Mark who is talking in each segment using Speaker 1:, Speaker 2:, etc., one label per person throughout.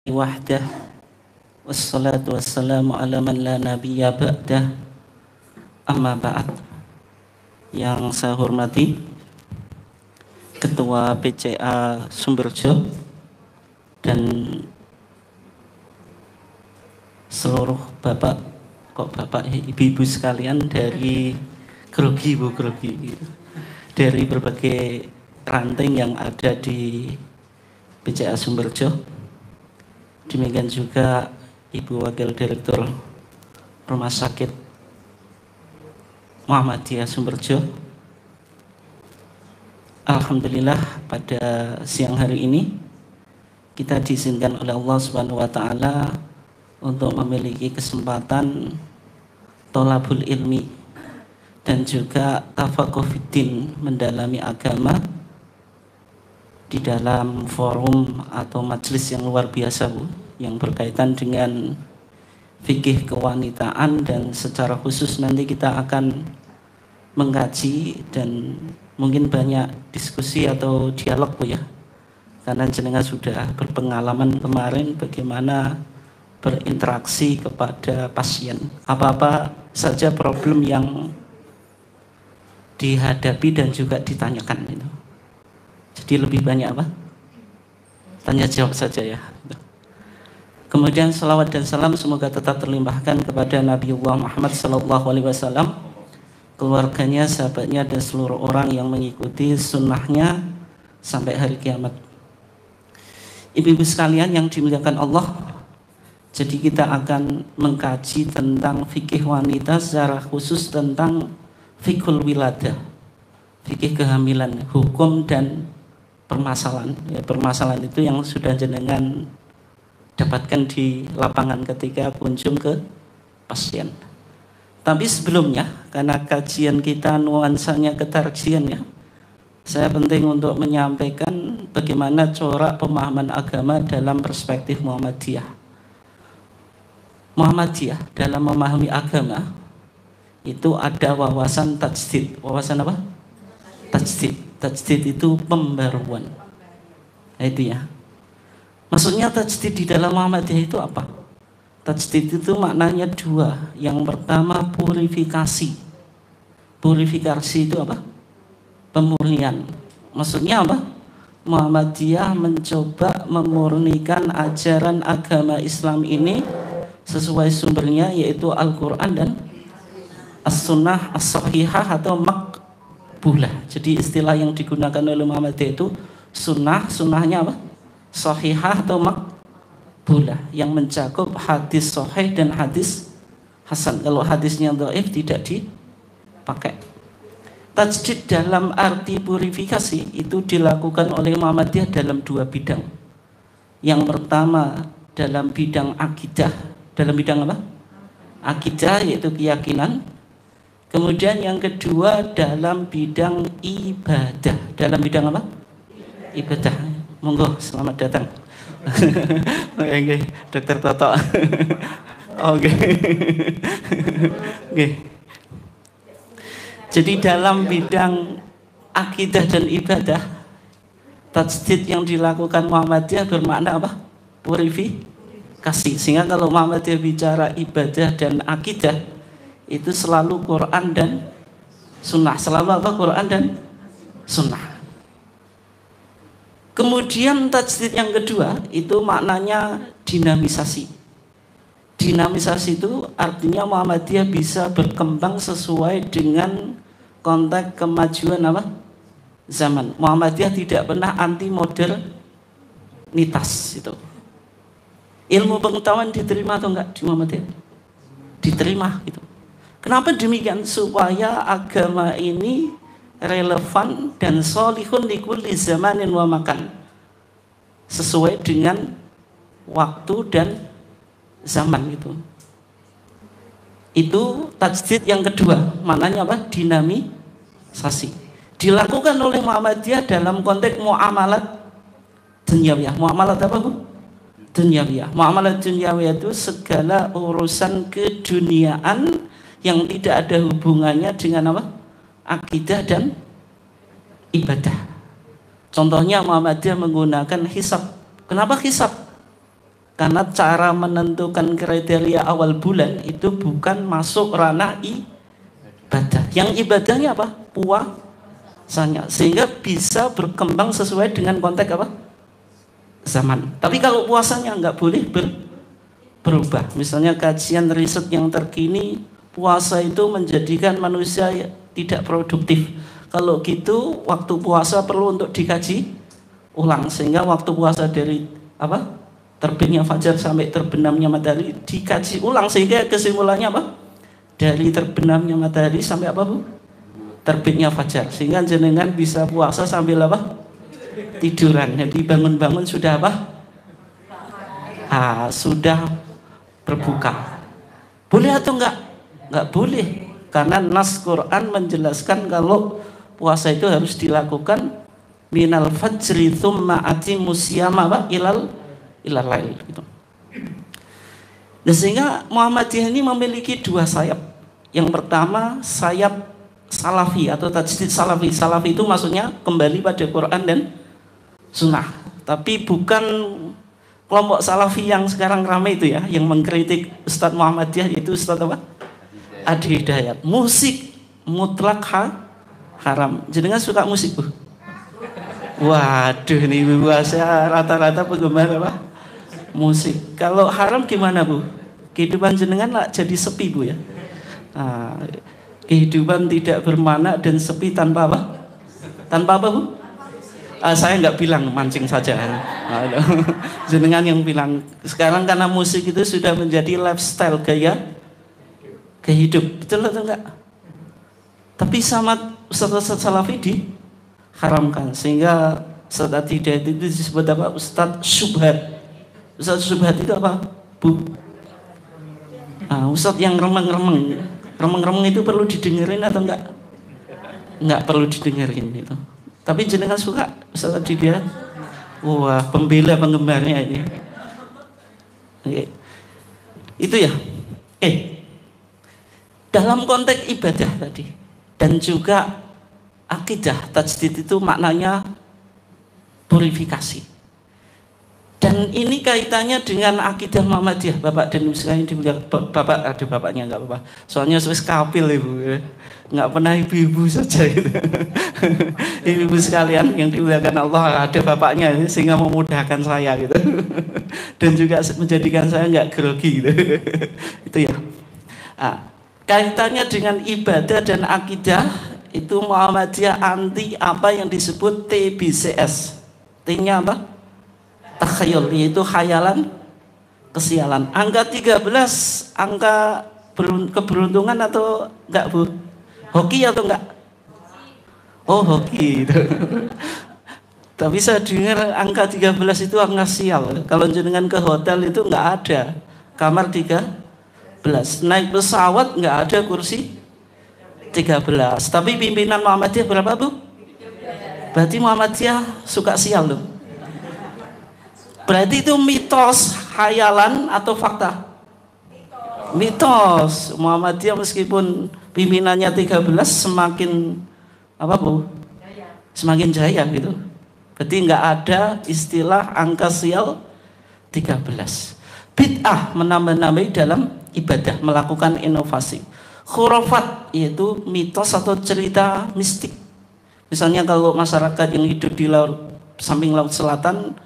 Speaker 1: wahdah wassalatu wassalamu ala man la nabiyya ba'dah. Amma ba'd. Yang saya hormati Ketua PCA Sumberjo dan seluruh bapak ibu-ibu sekalian dari grogi dari berbagai ranting yang ada di PCA Sumberjo. Demikian juga Ibu Wakil Direktur Rumah Sakit Muhammadiyah Sumberjo. Alhamdulillah pada siang hari ini kita diizinkan oleh Allah Subhanahu wa taala untuk memiliki kesempatan tholabul ilmi dan juga tafaqquh fiddin, mendalami agama di dalam forum atau majelis yang luar biasa, Bu, yang berkaitan dengan fikih kewanitaan, dan secara khusus nanti kita akan mengkaji dan mungkin banyak diskusi atau dialog, Bu, ya, karena jenengan sudah berpengalaman kemarin bagaimana berinteraksi kepada pasien, apa-apa saja problem yang dihadapi dan juga ditanyakan itu. Jadi lebih banyak apa? Tanya jawab saja, ya. Kemudian salawat dan salam semoga tetap terlimpahkan kepada Nabiullah Muhammad SAW, keluarganya, sahabatnya, dan seluruh orang yang mengikuti sunnahnya sampai hari kiamat. Ibu-ibu sekalian yang dimuliakan Allah, jadi kita akan mengkaji tentang fikih wanita, secara khusus tentang fikhul wiladah, fikih kehamilan, hukum dan permasalahan. Ya, permasalahan itu yang sudah jenengan dapatkan di lapangan ketika kunjung ke pasien. Tapi sebelumnya, karena kajian kita nuansanya ketarjian, ya, saya penting untuk menyampaikan bagaimana corak pemahaman agama dalam perspektif Muhammadiyah. Muhammadiyah dalam memahami agama itu ada wawasan tajdid. Wawasan apa? Tajdid. Tajdid itu pembaruan. Nah, itu, ya. Maksudnya tajdid di dalam Muhammadiyah itu apa? Tajdid itu maknanya dua. Yang pertama purifikasi. Purifikasi itu apa? Pemurnian. Maksudnya apa? Muhammadiyah mencoba memurnikan ajaran agama Islam ini sesuai sumbernya, yaitu Al-Quran dan As-Sunnah As-Sahihah atau Maqbulah. Jadi istilah yang digunakan oleh Muhammadiyah itu sunnahnya apa? Sahihah atau Maqbulah, yang mencakup hadis sahih dan hadis hasan. Kalau hadisnya dhaif tidak dipakai. Tajdid dalam arti purifikasi itu dilakukan oleh Muhammadiyah dalam dua bidang. Yang pertama dalam bidang akidah. Dalam bidang apa? Akidah, yaitu keyakinan. Kemudian yang kedua dalam bidang ibadah. Dalam bidang apa? Ibadah. Monggo, selamat datang. Oke, Dokter Toto. Oke. Oke. Jadi dalam bidang akidah dan ibadah, tajdid yang dilakukan Muhammadiyah bermakna apa? Purifikasi. Sehingga kalau Muhammadiyah bicara ibadah dan akidah, itu selalu Quran dan Sunnah. Selalu apa? Quran dan Sunnah. Kemudian tajdid yang kedua itu maknanya dinamisasi. Dinamisasi itu artinya Muhammadiyah bisa berkembang sesuai dengan konteks kemajuan apa? Zaman. Muhammadiyah tidak pernah anti modernitas itu. Ilmu pengetahuan diterima atau enggak di Muhammadiyah? Diterima gitu. Kenapa demikian? Supaya agama ini relevan dan sholihun likulli zamanin wa makan, sesuai dengan waktu dan zaman gitu. Itu tajdid yang kedua, maknanya apa? Dinamisasi. Dilakukan oleh Muhammadiyah dalam konteks muamalat dunyawiyah. Muamalat apa, Bu? Dunyawiyah. Muamalat dunyawiyah itu segala urusan keduniaan yang tidak ada hubungannya dengan apa? Akidah dan ibadah. Contohnya Muhammadiyah menggunakan hisab. Kenapa hisab? Karena cara menentukan kriteria awal bulan itu bukan masuk ranah ibadah. Yang ibadahnya apa? Puasanya. Sehingga bisa berkembang sesuai dengan konteks apa? Zaman. Tapi kalau puasanya nggak boleh berubah. Misalnya kajian riset yang terkini, puasa itu menjadikan manusia tidak produktif. Kalau gitu waktu puasa perlu untuk dikaji ulang, sehingga waktu puasa dari apa terbitnya fajar sampai terbenamnya matahari dikaji ulang, sehingga kesimpulannya apa? Dari terbenamnya matahari sampai apa Bu? Terbitnya fajar, sehingga jenengan bisa puasa sambil apa? Tiduran. Jadi bangun-bangun sudah apa? Sudah berbuka. Boleh atau enggak? Enggak boleh, karena nas Quran menjelaskan kalau puasa itu harus dilakukan minal fajri tsumma atimus siyama ilal lail gitu. Dan sehingga Muhammadiyah ini memiliki dua sayap. Yang pertama sayap salafi atau tajdid salafi. Salafi itu maksudnya kembali pada Quran dan sunnah. Tapi bukan kelompok salafi yang sekarang ramai itu ya, yang mengkritik Ustadz Muhammadiyah, yaitu Ustadz apa? Adi Hidayat. Musik mutlak haram. Jenengan suka musik Bu? Waduh, ini Bu, saya rata-rata penggemar apa? Musik. Kalau haram gimana Bu? Kehidupan jenengan lah jadi sepi Bu ya. Kehidupan tidak bermakna dan sepi tanpa apa? Tanpa apa Bu? Saya nggak bilang, mancing saja. Jenengan yang bilang. Sekarang karena musik itu sudah menjadi lifestyle, gaya kehidup, betul atau enggak? Tapi sama Ustadz Salafi diharamkan, sehingga Ustadz Hidayat itu disebut apa? Ustadz Syubhat. Ustadz Syubhat itu apa Bu? Ustadz yang remeng-remeng. Remeng-remeng itu perlu didengerin atau enggak? Enggak perlu didengerin itu. Tapi jenengan suka Ustadz Hidayat? Wah, pembela penggemarnya ini. Oke. Itu ya. Dalam konteks ibadah tadi dan juga akidah, tajdid itu maknanya purifikasi. Dan ini kaitannya dengan akidah Muhammadiyah, Bapak dan Ibu sekalian dimuliakan. Bapak ada bapaknya enggak apa-apa. Soalnya Swiss kapil Ibu. Enggak pernah ibu-ibu saja gitu. Ibu sekalian yang dimuliakan Allah, ada bapaknya sehingga memudahkan saya gitu. Dan juga menjadikan saya enggak grogi gitu. Itu ya. Kaitannya dengan ibadah dan akidah itu Muhammadiyah anti apa yang disebut TBCS. T-nya apa? Takhayul, yaitu khayalan, kesialan. Angka 13, angka keberuntungan atau enggak Bu? Hoki atau enggak? Oh hoki. Tapi saya dengar angka 13 itu angka sial. Kalau jenengan ke hotel itu enggak ada kamar 13. Naik pesawat enggak ada kursi 13. Tapi pimpinan Muhammadiyah berapa Bu? Berarti Muhammadiyah suka sial loh. Berarti itu mitos, khayalan atau fakta? Mitos. Muhammadiyah meskipun pimpinannya 13 semakin apa Bu? Semakin jaya gitu. Berarti nggak ada istilah angka sial 13. Bid'ah menambah-nambahi dalam ibadah, melakukan inovasi. Khurafat yaitu mitos atau cerita mistik. Misalnya kalau masyarakat yang hidup di laut, samping laut selatan,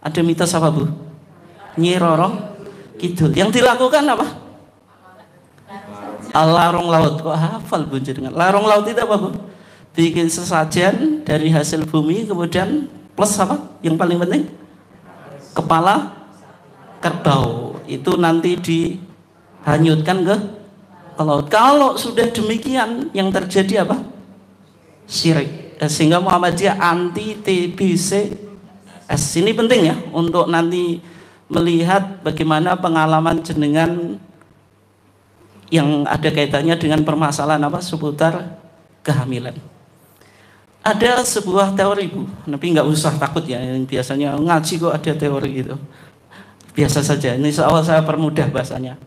Speaker 1: ada mitos apa Bu? Nyi Roro Kidul. Yang dilakukan apa? Larung laut. Kok hafal Bu jenengan? Larung laut itu apa Bu? Bikin sesajen dari hasil bumi, kemudian plus apa? Yang paling penting kepala kerbau. Itu nanti dihanyutkan ke laut. Kalau sudah demikian, yang terjadi apa? Syirik. Sehingga Muhammadiyah anti TBC. Ini penting ya untuk nanti melihat bagaimana pengalaman jenengan yang ada kaitannya dengan permasalahan apa seputar kehamilan. Ada sebuah teori Bu, tapi nggak usah takut ya, yang biasanya ngaji kok ada teori gitu. Biasa saja. Ini soal saya permudah bahasanya.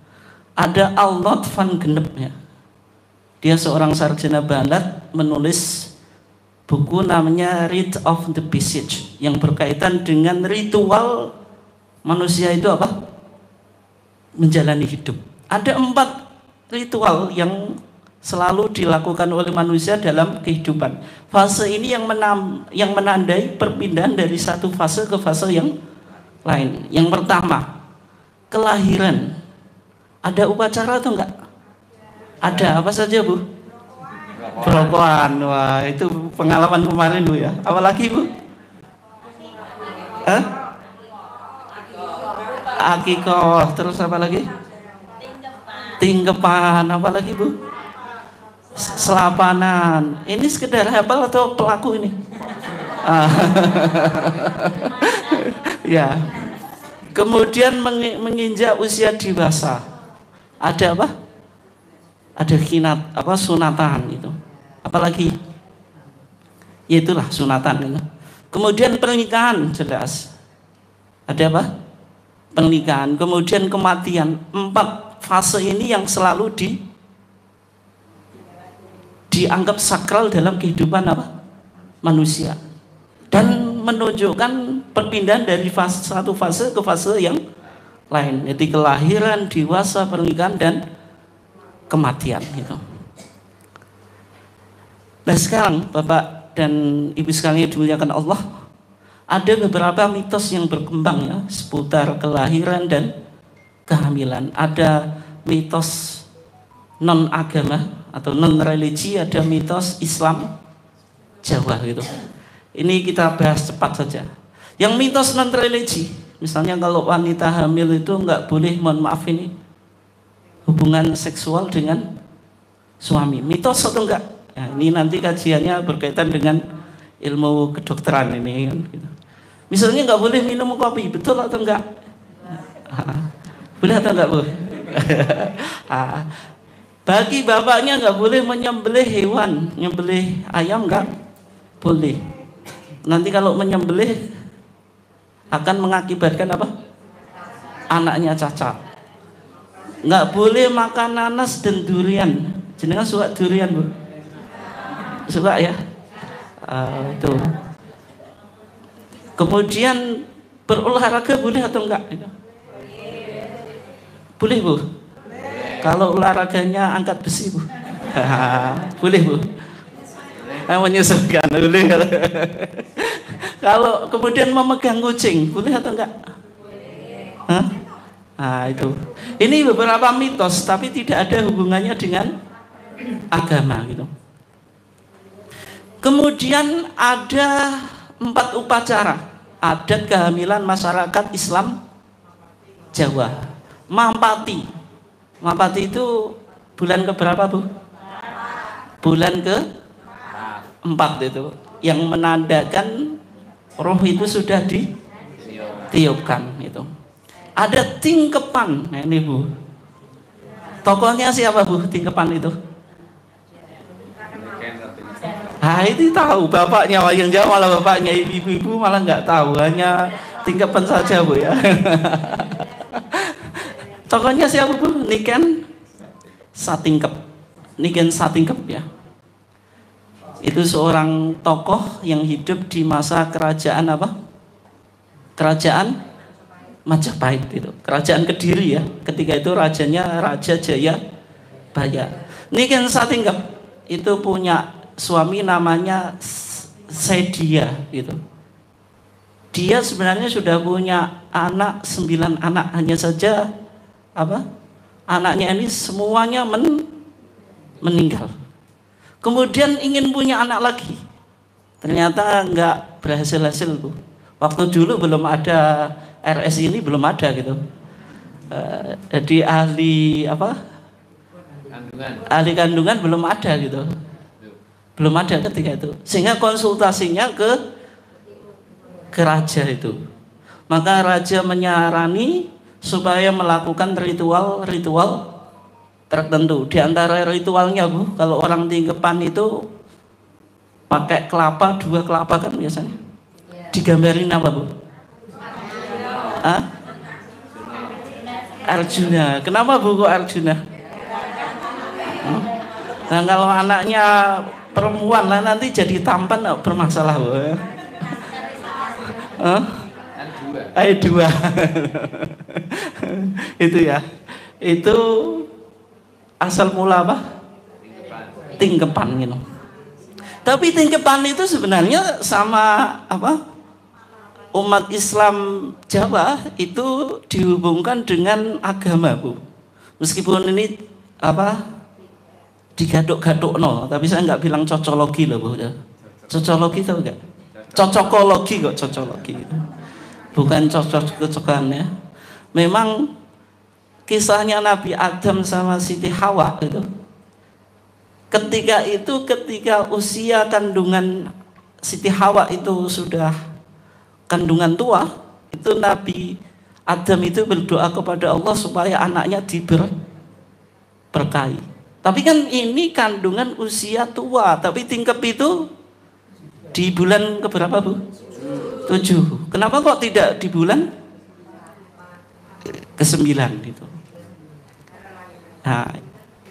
Speaker 1: Ada Arnold van Gennep ya. Dia seorang sarjana balat menulis buku namanya Rite of the Passage yang berkaitan dengan ritual manusia itu apa? Menjalani hidup. Ada 4 ritual yang selalu dilakukan oleh manusia dalam kehidupan. Fase ini yang menandai perpindahan dari satu fase ke fase yang lain. Yang pertama, kelahiran. Ada upacara atau enggak? Ada. Apa saja, Bu? Perokokan. Wah, itu pengalaman kemarin, Bu ya. Apalagi, Bu? Hah? Akikoh. Terus apa lagi? Tingkepan. Apa lagi, Bu? Selapanan. Ini sekedar hafal atau pelaku ini? Ya. Kemudian menginjak usia dewasa. Ada apa? Ada sunatan itu. Apalagi? Ya itulah sunatan itu. Kemudian pernikahan, jelas. Ada apa? Pernikahan. Kemudian kematian. 4 fase ini yang selalu dianggap sakral dalam kehidupan apa? Manusia. Dan menunjukkan perpindahan dari satu fase ke fase yang lain. Jadi kelahiran, dewasa, pernikahan, dan kematian gitu. Nah sekarang Bapak dan Ibu sekalian dimuliakan Allah, ada beberapa mitos yang berkembang ya seputar kelahiran dan kehamilan. Ada mitos non agama atau non religi, ada mitos Islam Jawa gitu. Ini kita bahas cepat saja. Yang mitos non religi, misalnya kalau wanita hamil itu nggak boleh, mohon maaf ini, hubungan seksual dengan suami. Mitos atau enggak? Nah, ini nanti kajiannya berkaitan dengan ilmu kedokteran ini kan, gitu. Misalnya nggak boleh minum kopi, betul atau enggak? Boleh atau enggak, Bu? Bagi bapaknya nggak boleh menyembelih hewan, menyembelih ayam nggak boleh. Nanti kalau menyembelih akan mengakibatkan apa? Anaknya cacat. Nggak boleh makan nanas dan durian. Jenengan suka durian, Bu? Suka ya? Itu. Kemudian berolahraga boleh atau enggak? Boleh, Bu? Kalau olahraganya angkat besi, Bu? Boleh, Bu? Menyesuaikan, boleh. Kalau kemudian memegang kucing, boleh atau enggak? Hah? Nah itu. Ini beberapa mitos, tapi tidak ada hubungannya dengan agama gitu. Kemudian ada 4 upacara adat kehamilan masyarakat Islam Jawa. Mampati. Mampati itu bulan keberapa, Bu? Bulan ke-4 itu, yang menandakan roh itu sudah ditiupkan itu. Ada tingkepan. Nah, ini, Bu. Tokohnya siapa, Bu? Tingkepan itu. Nah, itu tahu bapaknya, yang jauh malah bapaknya, ibu-ibu malah nggak tahu, hanya tingkepan saja, Bu ya. Tokohnya siapa, Bu? Niken Satingkep. Niken Satingkep ya. Itu seorang tokoh yang hidup di masa kerajaan apa? Kerajaan Majapahit itu. Kerajaan Kediri ya. Ketika itu rajanya Raja Jayabaya. Niken Satingkep itu punya suami namanya Sedia gitu. Dia sebenarnya sudah punya anak 9 anak, hanya saja apa? Anaknya ini semuanya meninggal. Kemudian ingin punya anak lagi. Ternyata nggak berhasil-hasil, Bu. Waktu dulu belum ada RS ini, belum ada gitu. Jadi ahli apa? Ahli kandungan belum ada gitu. Belum ada ketika itu. Sehingga konsultasinya ke raja itu. Maka raja menyarani supaya melakukan ritual tertentu. Di antara ritualnya, Bu, kalau orang tingkepan itu pakai kelapa, 2 kelapa kan biasanya. Digambarin apa, Bu? Hah? Arjuna. Kenapa, Bu, kok Arjuna? Nah, kalau anaknya perempuan lah nanti jadi tampan bermasalah, Bu. Ayat 2. Itu ya. Itu asal mula apa? Tingkepan gitu. Tapi tingkepan itu sebenarnya sama apa? Umat Islam Jawa itu dihubungkan dengan agama, Bu. Meskipun ini apa? Digaduk-gaduk no, tapi saya nggak bilang cocologi loh, Bu. Cocologi tahu nggak? Cocokologi kok, cocologi. Bukan cocok-cocokan ya. Memang kisahnya Nabi Adam sama Siti Hawa itu. Ketika usia kandungan Siti Hawa itu sudah kandungan tua, itu Nabi Adam itu berdoa kepada Allah supaya anaknya diberkahi. Tapi kan ini kandungan usia tua, tapi tingkep itu di bulan keberapa, Bu? 7. Kenapa kok tidak di bulan ke-9 gitu? Nah,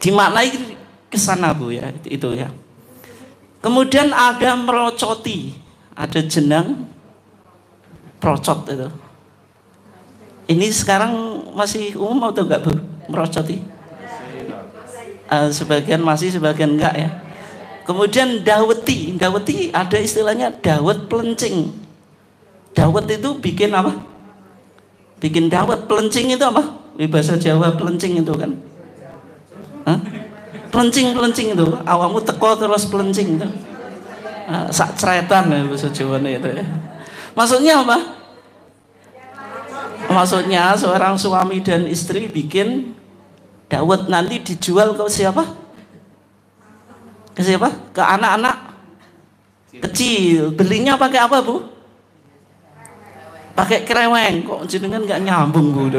Speaker 1: dimaknai ke sana, Bu ya, itu ya. Kemudian ada merocoti, ada jenang procot itu. Ini sekarang masih umum atau enggak, Bu? Merocoti? Sebagian masih, sebagian enggak ya. Kemudian daweti ada istilahnya dawet pelencing. Dawet itu bikin apa? Bikin dawet. Pelencing itu apa? Di bahasa Jawa pelencing itu kan? Hah? Pelencing itu. Awakmu teko terus pelencing itu. Sak ceretan ya bahasa Jawa itu ya. Maksudnya apa? Maksudnya seorang suami dan istri bikin dawet, nanti dijual ke siapa? Ke siapa? Ke anak-anak kecil. Belinya pakai apa, Bu? Pakai kreweng. Kok jenengan nggak nyambung, Bu?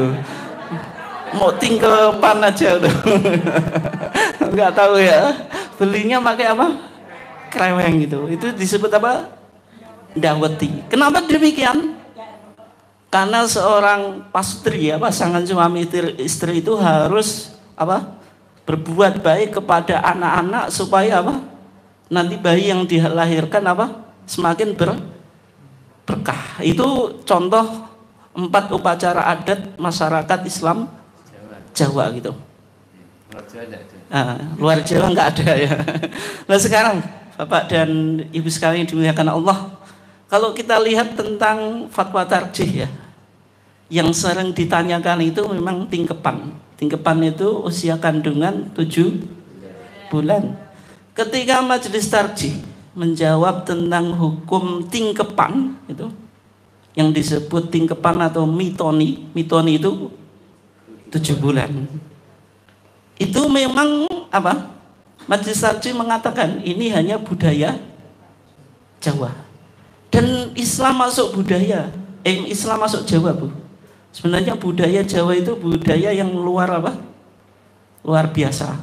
Speaker 1: Mau tingkepan aja tuh. Nggak tahu ya. Belinya pakai apa? Kreweng gitu. Itu disebut apa? Daweti. Kenapa demikian? Karena seorang pastri ya, pasangan suami istri itu harus apa? Berbuat baik kepada anak-anak supaya apa? Nanti bayi yang dilahirkan apa? Semakin berkah. Itu contoh 4 upacara adat masyarakat Islam Jawa gitu. Luar Jawa nggak ada ya. Nah sekarang Bapak dan Ibu sekalian yang dimuliakan Allah, kalau kita lihat tentang fatwa tarjih ya, yang sering ditanyakan itu memang tingkepan. Tingkepan itu usia kandungan 7 bulan. Ketika majelis tarjih menjawab tentang hukum tingkepan itu, yang disebut tingkepan atau mitoni itu 7 bulan. Itu memang apa? Majelis tarjih mengatakan ini hanya budaya Jawa. Dan Islam masuk budaya, Islam masuk Jawa, Bu. Sebenarnya budaya Jawa itu budaya yang luar apa? Luar biasa.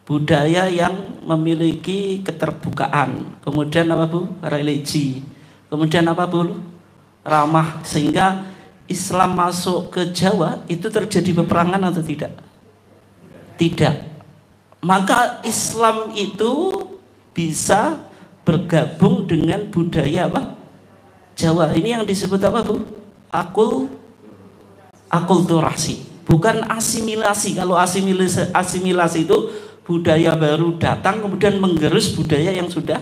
Speaker 1: Budaya yang memiliki keterbukaan. Kemudian apa, Bu? Religi. Kemudian apa, Bu? Ramah. Sehingga Islam masuk ke Jawa itu terjadi peperangan atau tidak? Tidak. Maka Islam itu bisa bergabung dengan budaya apa? Jawa. Ini yang disebut apa, Bu? Akulturasi, bukan asimilasi. Kalau asimilasi itu budaya baru datang kemudian menggerus budaya yang sudah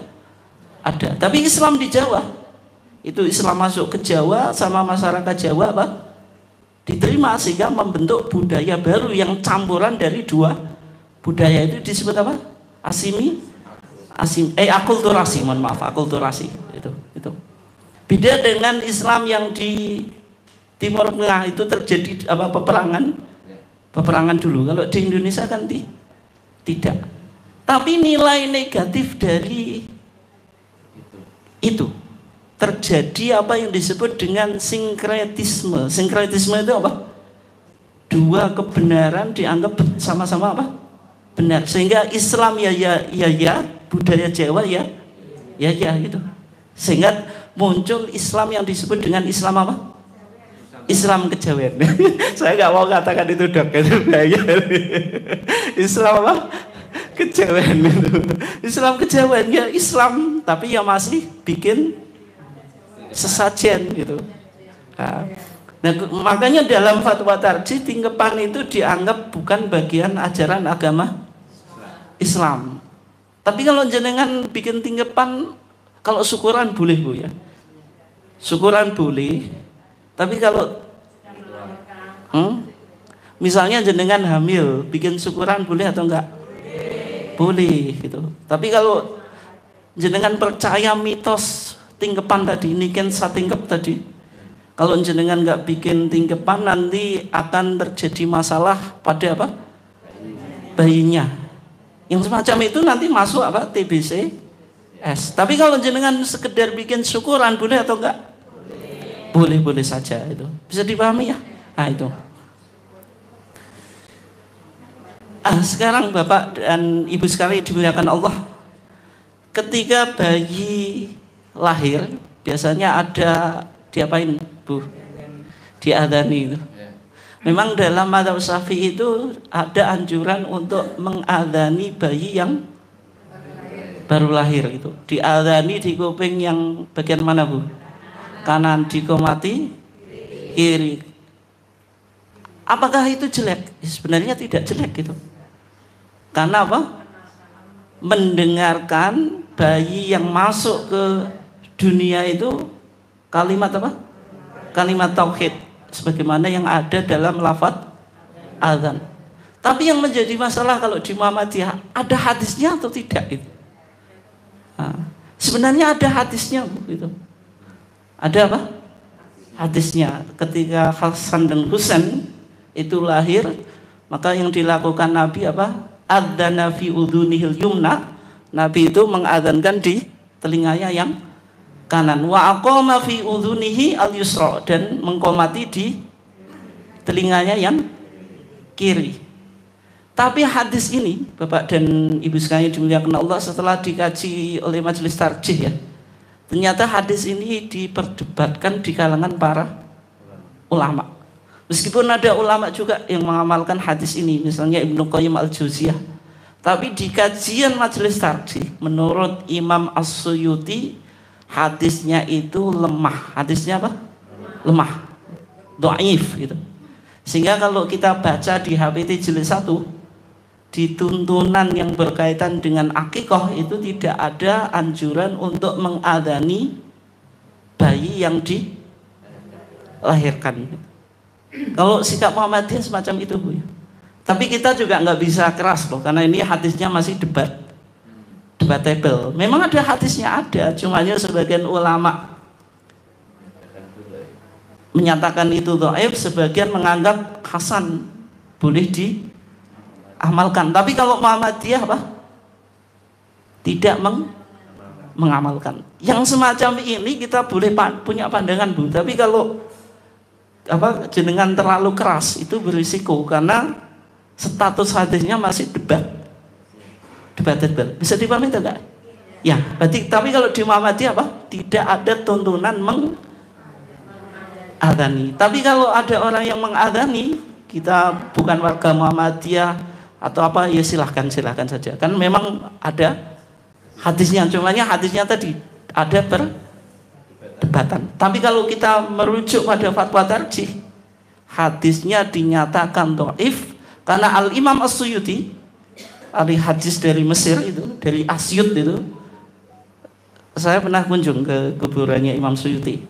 Speaker 1: ada. Tapi Islam di Jawa itu, Islam masuk ke Jawa sama masyarakat Jawa apa? Diterima sehingga membentuk budaya baru yang campuran dari 2 budaya itu disebut apa? Akulturasi, mohon maaf, akulturasi itu. Beda dengan Islam yang di Timur Tengah itu terjadi apa? Peperangan dulu. Kalau di Indonesia kan tidak. Tapi nilai negatif dari itu terjadi apa yang disebut dengan sinkretisme. Sinkretisme itu apa? 2 kebenaran dianggap sama-sama apa? Benar. Sehingga Islam ya, budaya Jawa ya gitu. Sehingga muncul Islam yang disebut dengan Islam apa? Islam kejawen. Saya nggak mau katakan itu dok, itu bahaya. Islam apa? Kejawen itu. Islam kejawen ya Islam, tapi ya masih bikin sesajen gitu. Nah, Nah, makanya dalam fatwa tarjih tingkepan itu dianggap bukan bagian ajaran agama Islam. Tapi kalau jenengan bikin tingkepan, kalau syukuran boleh Bu ya. Syukuran boleh. Tapi kalau misalnya jenengan hamil, bikin syukuran boleh atau enggak? Boleh gitu. Tapi kalau jenengan percaya mitos tingkepan tadi, ini kan satingkep tadi. Kalau jenengan nggak bikin tingkepan nanti akan terjadi masalah pada apa? Bayinya. Yang semacam itu nanti masuk apa? TBC S. Tapi kalau jenengan sekedar bikin syukuran boleh atau enggak? Boleh saja itu. Bisa dipahami ya? Nah itu. Sekarang Bapak dan Ibu sekalian dimuliakan Allah. Ketika bayi lahir biasanya ada diapain Bu? Diadani itu. Memang dalam mazhab Syafi'i itu ada anjuran untuk mengadani bayi yang baru lahir itu. Diadani di kuping yang bagian mana Bu? Kanan, dikomati kiri. Apakah itu jelek? Sebenarnya tidak jelek gitu. Karena apa? Mendengarkan bayi yang masuk ke dunia itu kalimat apa? Kalimat tauhid sebagaimana yang ada dalam lafaz azan. Tapi yang menjadi masalah kalau di Muhammadiyah ada hadisnya atau tidak itu? Sebenarnya ada hadisnya gitu. Ada apa? Hadisnya ketika Hasan dan Husain itu lahir, maka yang dilakukan Nabi apa? Adzana fi udhunihil yumna. Nabi itu mengadzankan di telinganya yang kanan. Wa aqama fi udhunihi al yusra, dan mengqomati di telinganya yang kiri. Tapi hadis ini Bapak dan Ibu sekalian dimuliakan Allah, setelah dikaji oleh majelis tarjih ya, ternyata hadis ini diperdebatkan di kalangan para ulama. Meskipun ada ulama juga yang mengamalkan hadis ini, misalnya Ibnu Qayyim al-Jauziyah. Tapi di kajian majelis tarjih, menurut Imam As-Suyuti, hadisnya itu lemah. Hadisnya apa? Lemah. Dhaif gitu. Sehingga kalau kita baca di HPT jilid 1, di tuntunan yang berkaitan dengan akikah itu tidak ada anjuran untuk mengadani bayi yang dilahirkan. Kalau sikap Muhammadiyah semacam itu Bu ya. Tapi kita juga nggak bisa keras loh, karena ini hadisnya masih debatable. Memang ada hadisnya ada, cumanya sebagian ulama menyatakan itu dhaif, sebagian menganggap hasan, boleh diamalkan. Tapi kalau Muhammadiyah apa? Tidak mengamalkan. Yang semacam ini kita boleh punya pandangan Bu, tapi kalau apa jenengan terlalu keras itu berisiko, karena status hadisnya masih debatable. Bisa dipahami atau enggak? Ya, berarti tapi kalau di Muhammadiyah apa? Tidak ada tuntunan mengadani. Tapi kalau ada orang yang mengadani, kita bukan warga Muhammadiyah atau apa, ya silahkan saja. Kan memang ada hadisnya, cumanya hadisnya tadi ada perdebatan. Tapi kalau kita merujuk pada fatwa tarjih, hadisnya dinyatakan dhaif karena Al-Imam As-Suyuti, ahli hadis dari Mesir itu, dari Asyut itu, saya pernah kunjung ke kuburannya Imam Suyuti.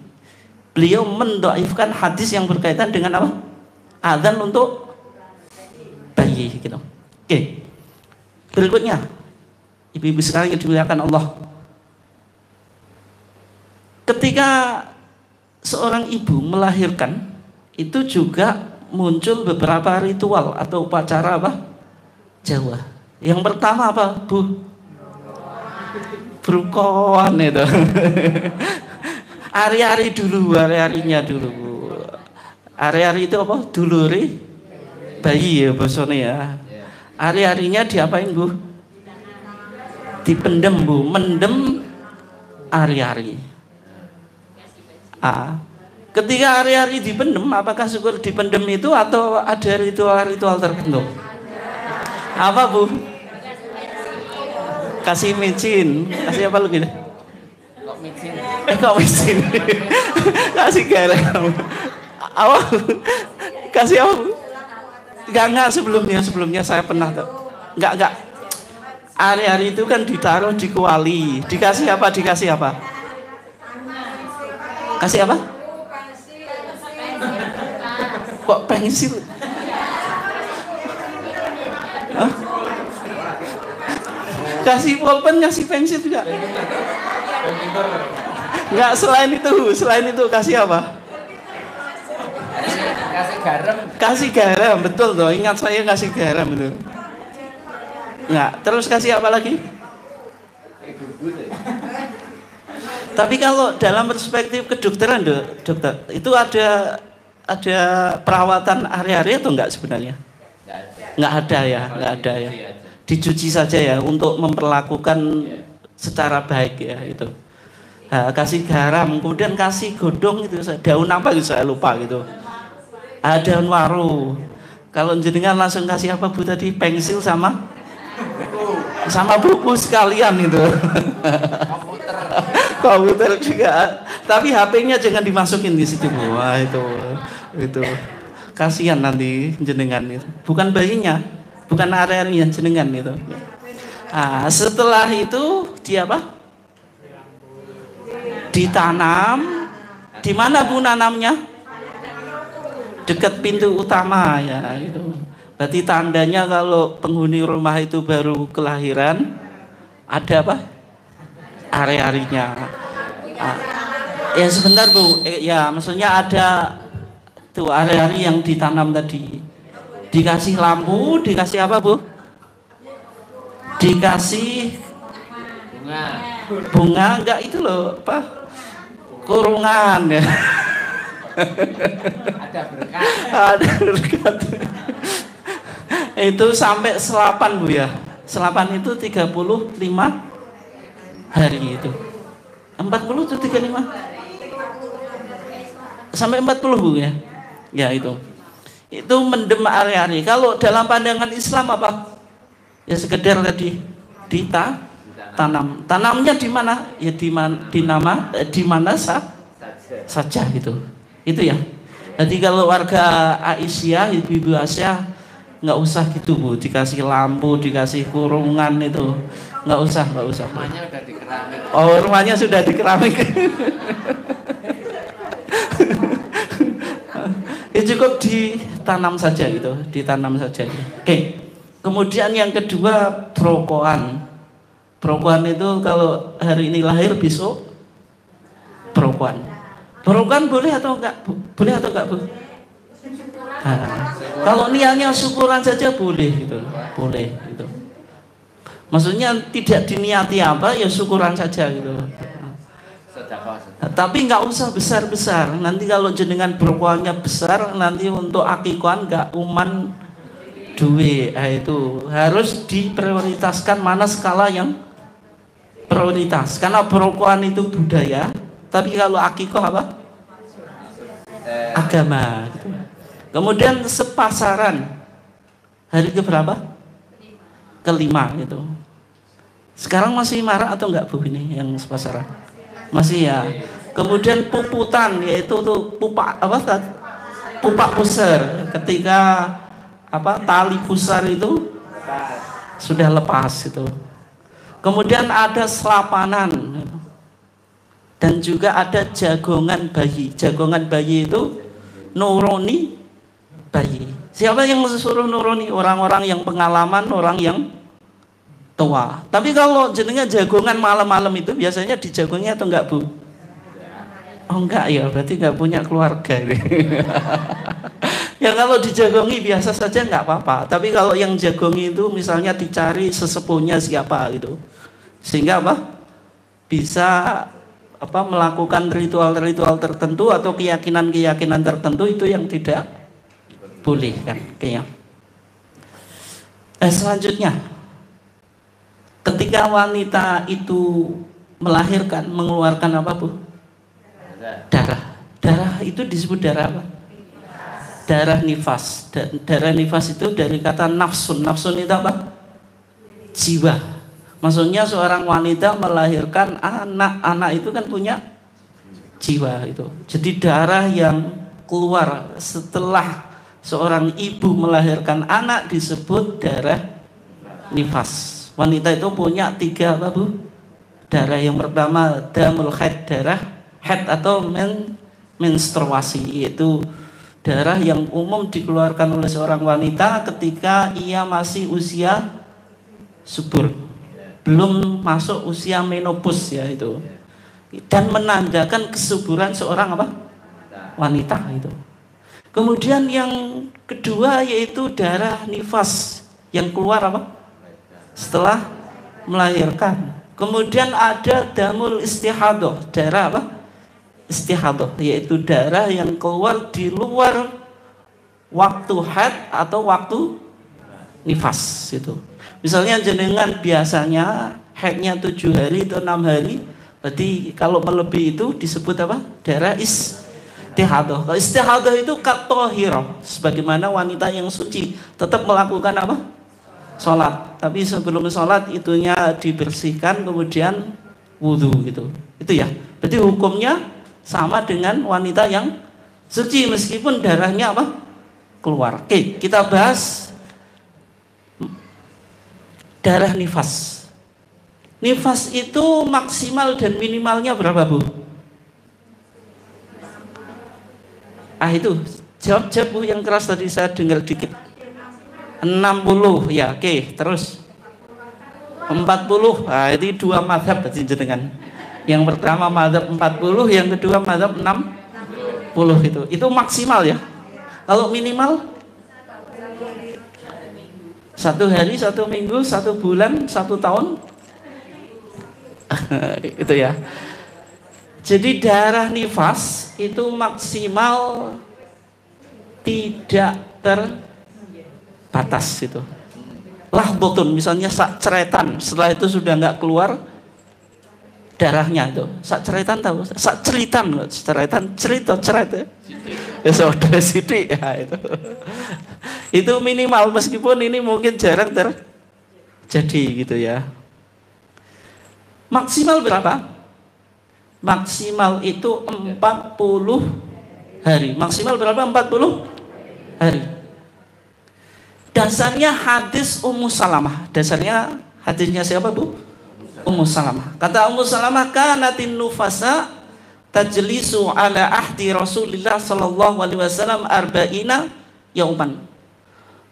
Speaker 1: Beliau mendhaifkan hadis yang berkaitan dengan apa? Adzan untuk bayi gitu. Oke. Berikutnya, ibu-ibu sekalian yang dimuliakan Allah. Ketika seorang ibu melahirkan, itu juga muncul beberapa ritual atau upacara apa? Jawa. Yang pertama apa, Bu? Brukon itu. Hari-hari dulu, hari-harinya dulu. Hari-hari itu apa? Duluri bayi ya bosone ya. Hari-harinya diapain Bu? Dipendem Bu, mendem hari-hari. Ketika hari-hari dipendem, apakah syukur dipendem itu atau ada ritual-ritual tertentu? Apa Bu? Kasih micin. Kasih apa lu gitu? Kok micin? Kok micin? Kasih garam. Apa? Kasih apa? Enggak, sebelumnya saya pernah tuh. Enggak. Hari-hari itu kan ditaruh di kuali. Dikasih apa? Kasih apa? Kok pensil? Hah? Kasih pulpen, kasih pensil juga? Enggak, selain itu kasih apa? Kasih garam, betul tuh. Ingat saya kasih garam itu. Enggak, terus kasih apa lagi? Tapi kalau dalam perspektif kedokteran, dokter, itu ada perawatan hari-hari atau enggak sebenarnya? Enggak ada ya. Dicuci saja ya untuk memperlakukan secara baik ya itu. Nah, kasih garam, kemudian kasih godong itu, daun apa gitu saya lupa gitu. Daun waru. Kalau jenengan langsung kasih apa Bu tadi? Pensil sama buku sekalian itu. Komputer juga. Tapi HP-nya jangan dimasukin di situ. Wah itu. Kasihan nanti jenengan itu. Bukan bayinya, bukan area-area jenengan itu. Nah, setelah itu dia apa? Ditanam. Di mana Bu nanamnya? Dekat pintu utama ya itu. Berarti tandanya kalau penghuni rumah itu baru kelahiran ada apa? Area-arinya. Ya sebentar Bu. Ya maksudnya ada tuh area-ari yang ditanam tadi. Dikasih lampu, dikasih apa Bu? Dikasih bunga enggak itu loh apa? Kurungan ya. Ada berkat. Itu sampai selapan Bu ya. Selapan itu 35 hari itu. 40 atau 35? Sampai 40 Bu ya. Ya itu. Itu mendem hari-hari. Kalau dalam pandangan Islam apa? Ya sekedar tadi ditanam. Tanamnya di mana? Ya di mana saja gitu. Itu ya. Jadi kalau warga Aisyah, ibu-ibu Aisyah nggak usah gitu Bu, dikasih lampu, dikasih kurungan itu, nggak usah. Rumahnya udah di keramik. Oh, rumahnya sudah di keramik. Ya cukup ditanam saja gitu, Oke. Kemudian yang kedua perokokan. Perokokan itu kalau hari ini lahir besok perokokan. Perokokan boleh atau enggak? Boleh atau enggak Bu? Nah, kalau niatnya syukuran saja boleh gitu. Boleh gitu. Maksudnya tidak diniati apa ya syukuran saja gitu. Tapi nggak usah besar-besar. Nanti kalau jenengan berkuahnya besar, nanti untuk akikohan nggak uman duwe. Itu harus diprioritaskan mana skala yang prioritas. Karena berkuahan itu budaya, tapi kalau akikoh apa? Agama. Gitu. Kemudian sepasaran hari keberapa? Kelima gitu. Sekarang masih marak atau enggak Bu ini yang sepasaran? Masih ya. Kemudian puputan yaitu tuh pupak pusar ketika tali pusar itu sudah lepas itu. Kemudian ada selapanan dan juga ada jagongan bayi. Jagongan bayi itu nuruni bayi. Siapa yang suruh nuruni? Orang-orang yang pengalaman, orang yang tua. Tapi kalau jenengan jagongan malam-malam itu biasanya dijagongnya atau enggak Bu? Oh enggak ya, berarti enggak punya keluarga. Ya kalau dijagongi biasa saja enggak apa-apa. Tapi kalau yang jagongi itu misalnya dicari sesepuhnya siapa gitu. Sehingga bisa melakukan ritual-ritual tertentu atau keyakinan-keyakinan tertentu itu yang tidak boleh kan kayaknya. Selanjutnya ketika wanita itu melahirkan mengeluarkan apa Bu? Darah itu disebut darah apa? Darah nifas. Darah nifas itu dari kata nafsun. Nafsun itu apa? Jiwa. Maksudnya seorang wanita melahirkan anak itu kan punya jiwa itu. Jadi darah yang keluar setelah seorang ibu melahirkan anak disebut darah nifas. Wanita itu punya 3 apa Bu? Darah. Yang pertama damul haid, darah haid atau menstruasi, yaitu darah yang umum dikeluarkan oleh seorang wanita ketika ia masih usia subur, belum masuk usia menopause ya itu, dan menandakan kesuburan seorang apa? Wanita itu. Kemudian yang kedua yaitu darah nifas yang keluar apa? Setelah melahirkan. Kemudian ada damul istihadah, darah apa? Istihadah, yaitu darah yang keluar di luar waktu haid atau waktu nifas itu. Misalnya jenengan biasanya haidnya 7 hari atau 6 hari, berarti kalau melebihi itu disebut apa? Darah istihadah. Kalau istihadah itu katohirah, sebagaimana wanita yang suci tetap melakukan apa? Sholat, tapi sebelum sholat itunya dibersihkan kemudian wudhu gitu. Itu ya. Berarti hukumnya sama dengan wanita yang suci meskipun darahnya apa? Keluar. Oke, kita bahas darah nifas. Nifas itu maksimal dan minimalnya berapa Bu? Itu jawab Bu yang keras tadi, saya dengar dikit. 60 ya, oke, terus 40. Ini 2 mazhab berarti jenengan. Yang pertama mazhab 40, yang kedua mazhab 60 itu maksimal ya. Kalau minimal 1 hari, 1 minggu, 1 bulan, 1 tahun itu ya. Jadi darah nifas itu maksimal tidak terbatas itu. Lahbotun misalnya sak ceretan, setelah itu sudah nggak keluar darahnya itu. Sak ceretan tahu? Sak ceritan, ceretan, cerita, ceret ya. Saudara sidik ya itu. Itu minimal meskipun ini mungkin jarang terjadi gitu ya. Maksimal berapa? Maksimal itu 40 hari. Maksimal berapa? 40 hari. Dasarnya hadis Ummu Salamah. Dasarnya hadisnya siapa Bu? Ummu Salamah. Kata Ummu Salamah, kanatin nufasa tajlisu ala ahdi Rasulillah sallallahu alaihi wasallam arba'ina yauman.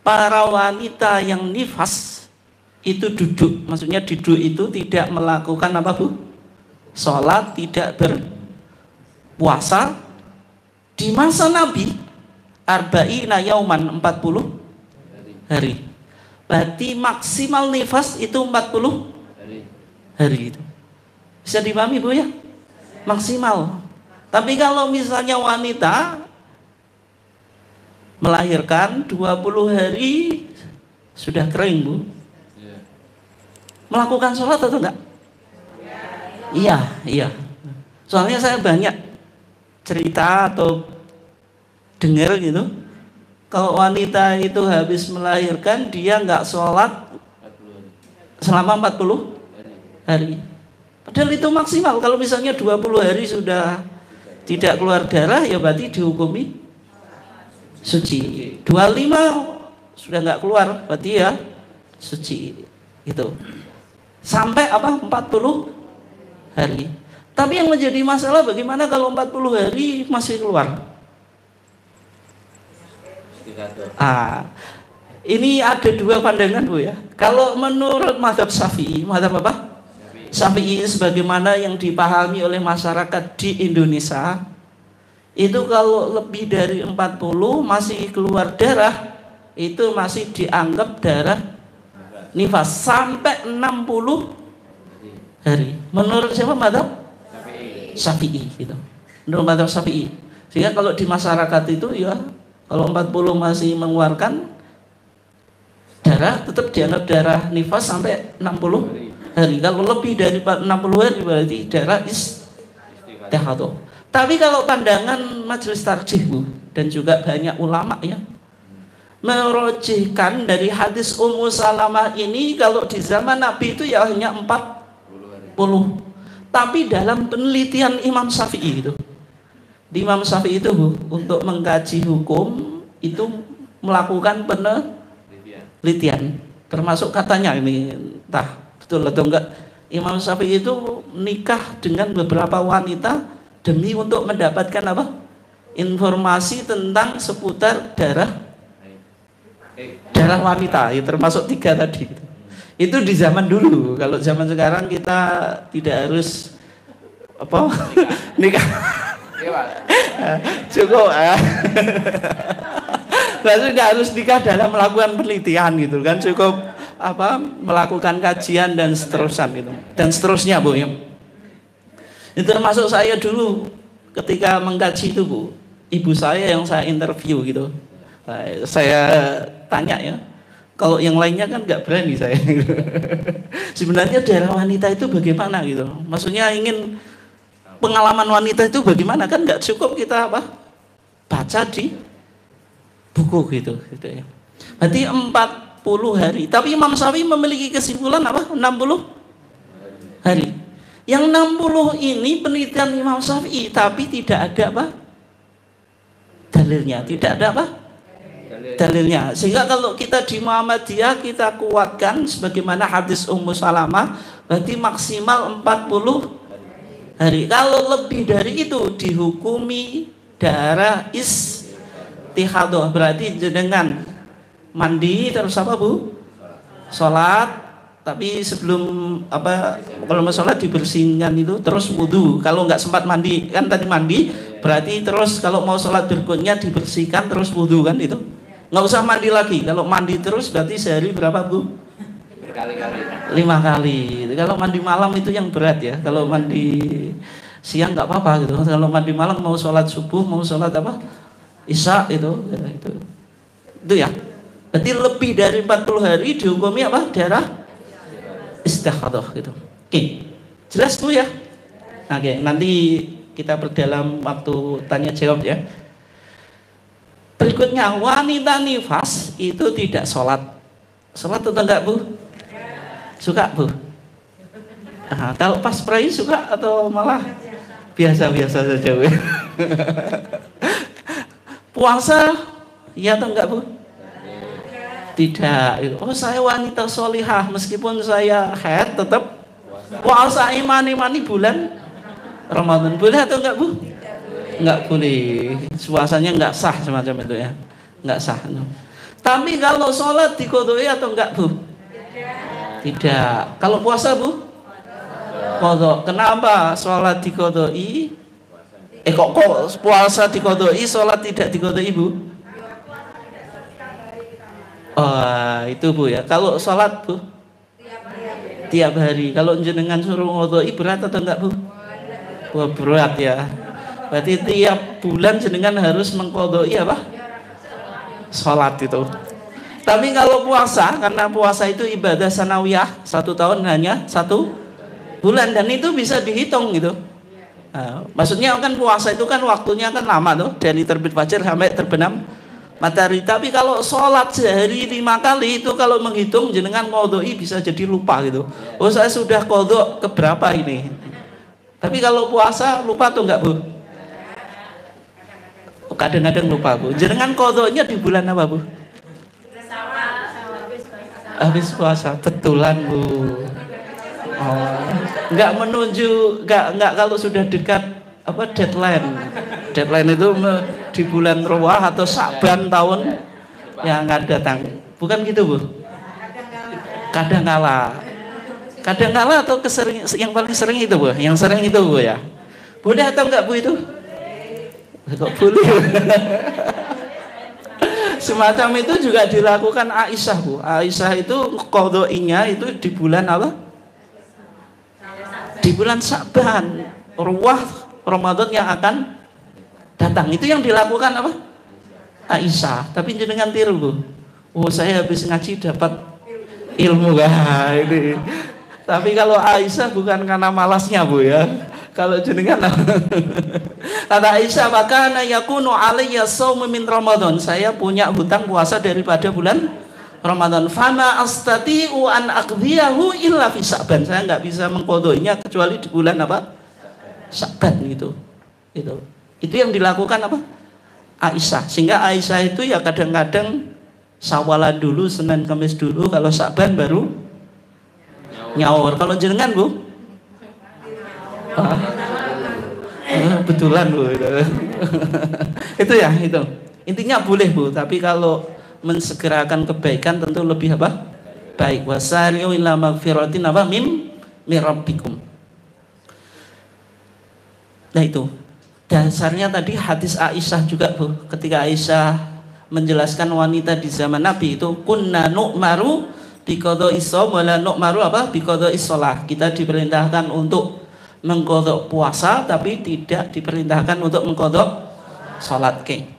Speaker 1: Para wanita yang nifas itu duduk. Maksudnya duduk itu tidak melakukan apa Bu? Sholat, tidak berpuasa di masa Nabi arba'ina yauman, 40 hari. Berarti maksimal nifas itu 40 hari itu. Bisa dipahami Bu ya? Maksimal. Tapi kalau misalnya wanita melahirkan 20 hari sudah kering Bu, melakukan sholat atau enggak? Iya. Soalnya saya banyak cerita atau dengar gitu. Kalau wanita itu habis melahirkan, dia nggak sholat selama 40 hari. Padahal itu maksimal. Kalau misalnya 20 hari sudah tidak keluar darah, ya berarti dihukumi suci. 25 sudah nggak keluar, berarti ya suci. Itu. Sampai apa? 40 hari. Tapi yang menjadi masalah bagaimana kalau 40 hari masih keluar? Ini ada 2 pandangan Bu ya. Kalau menurut mazhab Syafi'i, mazhab apa? Syafi'i sebagaimana yang dipahami oleh masyarakat di Indonesia, itu kalau lebih dari 40 masih keluar darah, itu masih dianggap darah nifas sampai 60 hari. Menurut siapa mazhab? Syafi'i gitu. Menurut mazhab Syafi'i. Sehingga kalau di masyarakat itu ya kalau 40 masih mengeluarkan darah, tetap dianggap darah nifas sampai 60 hari. Kalau lebih dari 60 hari berarti darah istihadah. Tapi kalau pandangan majelis tarjih Bu, dan juga banyak ulama ya, merojihkan dari hadis Ummu Salamah ini, kalau di zaman Nabi itu ya hanya 40. Tapi dalam penelitian Imam Syafi'i itu, Di Imam Syafi'i itu Bu, untuk mengkaji hukum itu melakukan penelitian. Termasuk katanya ini, entah betul atau enggak, Imam Syafi'i itu nikah dengan beberapa wanita demi untuk mendapatkan apa? Informasi tentang seputar darah wanita, ya, termasuk 3 tadi. Itu di zaman dulu. Kalau zaman sekarang kita tidak harus apa? Nikah. Cukup berarti tidak harus nikah dalam melakukan penelitian gitu kan, cukup apa melakukan kajian dan seterusnya gitu dan seterusnya Bu ya. Itu termasuk saya dulu ketika mengkaji itu Bu, ibu saya yang saya interview gitu, saya tanya ya, kalau yang lainnya kan nggak berani saya sebenarnya darah wanita itu bagaimana gitu, maksudnya ingin pengalaman wanita itu bagaimana, kan nggak cukup kita apa baca di buku gitu ya. Berarti 40 hari. Tapi Imam Syafi'i memiliki kesimpulan apa? 60 hari. Yang 60 ini penelitian Imam Syafi'i, tapi tidak ada apa? Dalilnya. Tidak ada apa? Dalilnya. Sehingga kalau kita di Muhammadiyah kita kuatkan sebagaimana hadis Ummu Salamah, berarti maksimal 40 hari. Kalau lebih dari itu dihukumi darah istihadah, berarti dengan mandi terus apa Bu? Sholat, tapi sebelum apa kalau mau sholat dibersihkan itu, terus wudhu. Kalau nggak sempat mandi, kan tadi mandi, berarti terus kalau mau sholat berikutnya dibersihkan terus wudhu kan itu. Nggak usah mandi lagi. Kalau mandi terus berarti sehari berapa Bu? Berkali-kali. 5 kali. Kalau mandi malam itu yang berat ya. Kalau mandi siang nggak apa-apa gitu. Kalau mandi malam mau sholat subuh, mau sholat apa? Isya itu ya. Berarti lebih dari 40 hari dihukumi apa? Darah istihadah gitu. Oke. Jelas Bu ya? Oke, nanti kita perdalam waktu tanya jawab ya. Berikutnya, wanita nifas itu tidak sholat. Sholat atau enggak Bu? Suka Bu? Nah, kalau pas pray suka atau malah biasa-biasa saja Bu? Puasa iya atau enggak Bu? Tidak. Oh saya wanita solihah, meskipun saya haid tetap puasa imani bulan Ramadan. Boleh atau enggak Bu? Enggak boleh. Puasanya enggak sah semacam itu ya. Enggak sah. Tapi kalau sholat diqodoi atau enggak Bu? Tidak. Kalau puasa Bu? Qodho. Kenapa sholat diqodoi? Kok puasa diqodoi, sholat tidak diqodoi Bu? Oh, itu Bu ya. Kalau sholat Bu? Tiap hari. Kalau jenengan suruh qodoi berat atau enggak Bu? Wah, berat ya. Berarti tiap bulan jenengan harus mengqodoi apa? Sholat itu. Tapi kalau puasa, karena puasa itu ibadah sanawiyah, 1 tahun hanya 1 bulan, dan itu bisa dihitung gitu. Nah, maksudnya kan puasa itu kan waktunya kan lama tuh, dari terbit fajar sampai terbenam matahari. Tapi kalau sholat sehari 5 kali itu kalau menghitung jenengan qodoi bisa jadi lupa gitu. Oh saya sudah qodho keberapa ini. Tapi kalau puasa lupa tuh enggak Bu? Oh, kadang-kadang lupa Bu. Jenengan qodhonya di bulan apa Bu? Habis puasa, betulan Bu. Oh, nggak menuju, nggak kalau sudah dekat apa deadline itu di bulan Rowah atau Sa'ban tahun yang akan datang, bukan gitu Bu? Kadang kala atau yang paling sering itu Bu? Yang sering itu Bu ya? Boleh atau enggak Bu itu? Kok boleh? Semacam itu juga dilakukan Aisyah Bu. Aisyah itu qodhoinya itu di bulan apa? Di bulan Sa'ban, Ruwah Ramadan yang akan datang. Itu yang dilakukan apa? Aisyah. Tapi jenengan tiru Bu. Oh saya habis ngaji dapat ilmu kan ini. Tapi kalau Aisyah bukan karena malasnya Bu ya. Kalau jenengan kata Aisyah, makana yakunu alayya shaum min Ramadan. Saya punya hutang puasa daripada bulan Ramadan. Fama astati'u an aqdiyahu illa fi Sa'ban. Saya enggak bisa mengqodhoinya kecuali di bulan apa? Sa'ban gitu. Itu. Itu yang dilakukan apa? Aisyah. Sehingga Aisyah itu ya kadang-kadang Sawalan dulu, Senin Kamis dulu, kalau Sa'ban baru nyaur. Kalau jenengan Bu? Betulan Bu. Itu ya, itu. Intinya boleh Bu, tapi kalau mensegerakan kebaikan tentu lebih apa? Baik. Wasari'u ila magfiratin apa? Min rabbikum. Nah itu. Dasarnya tadi hadis Aisyah juga Bu. Ketika Aisyah menjelaskan wanita di zaman Nabi itu kunna nu'maru biqada'is shaum wala nu'maru apa? Biqada'is shalah. Kita diperintahkan untuk mengqadha puasa tapi tidak diperintahkan untuk mengqadha salat. Oke.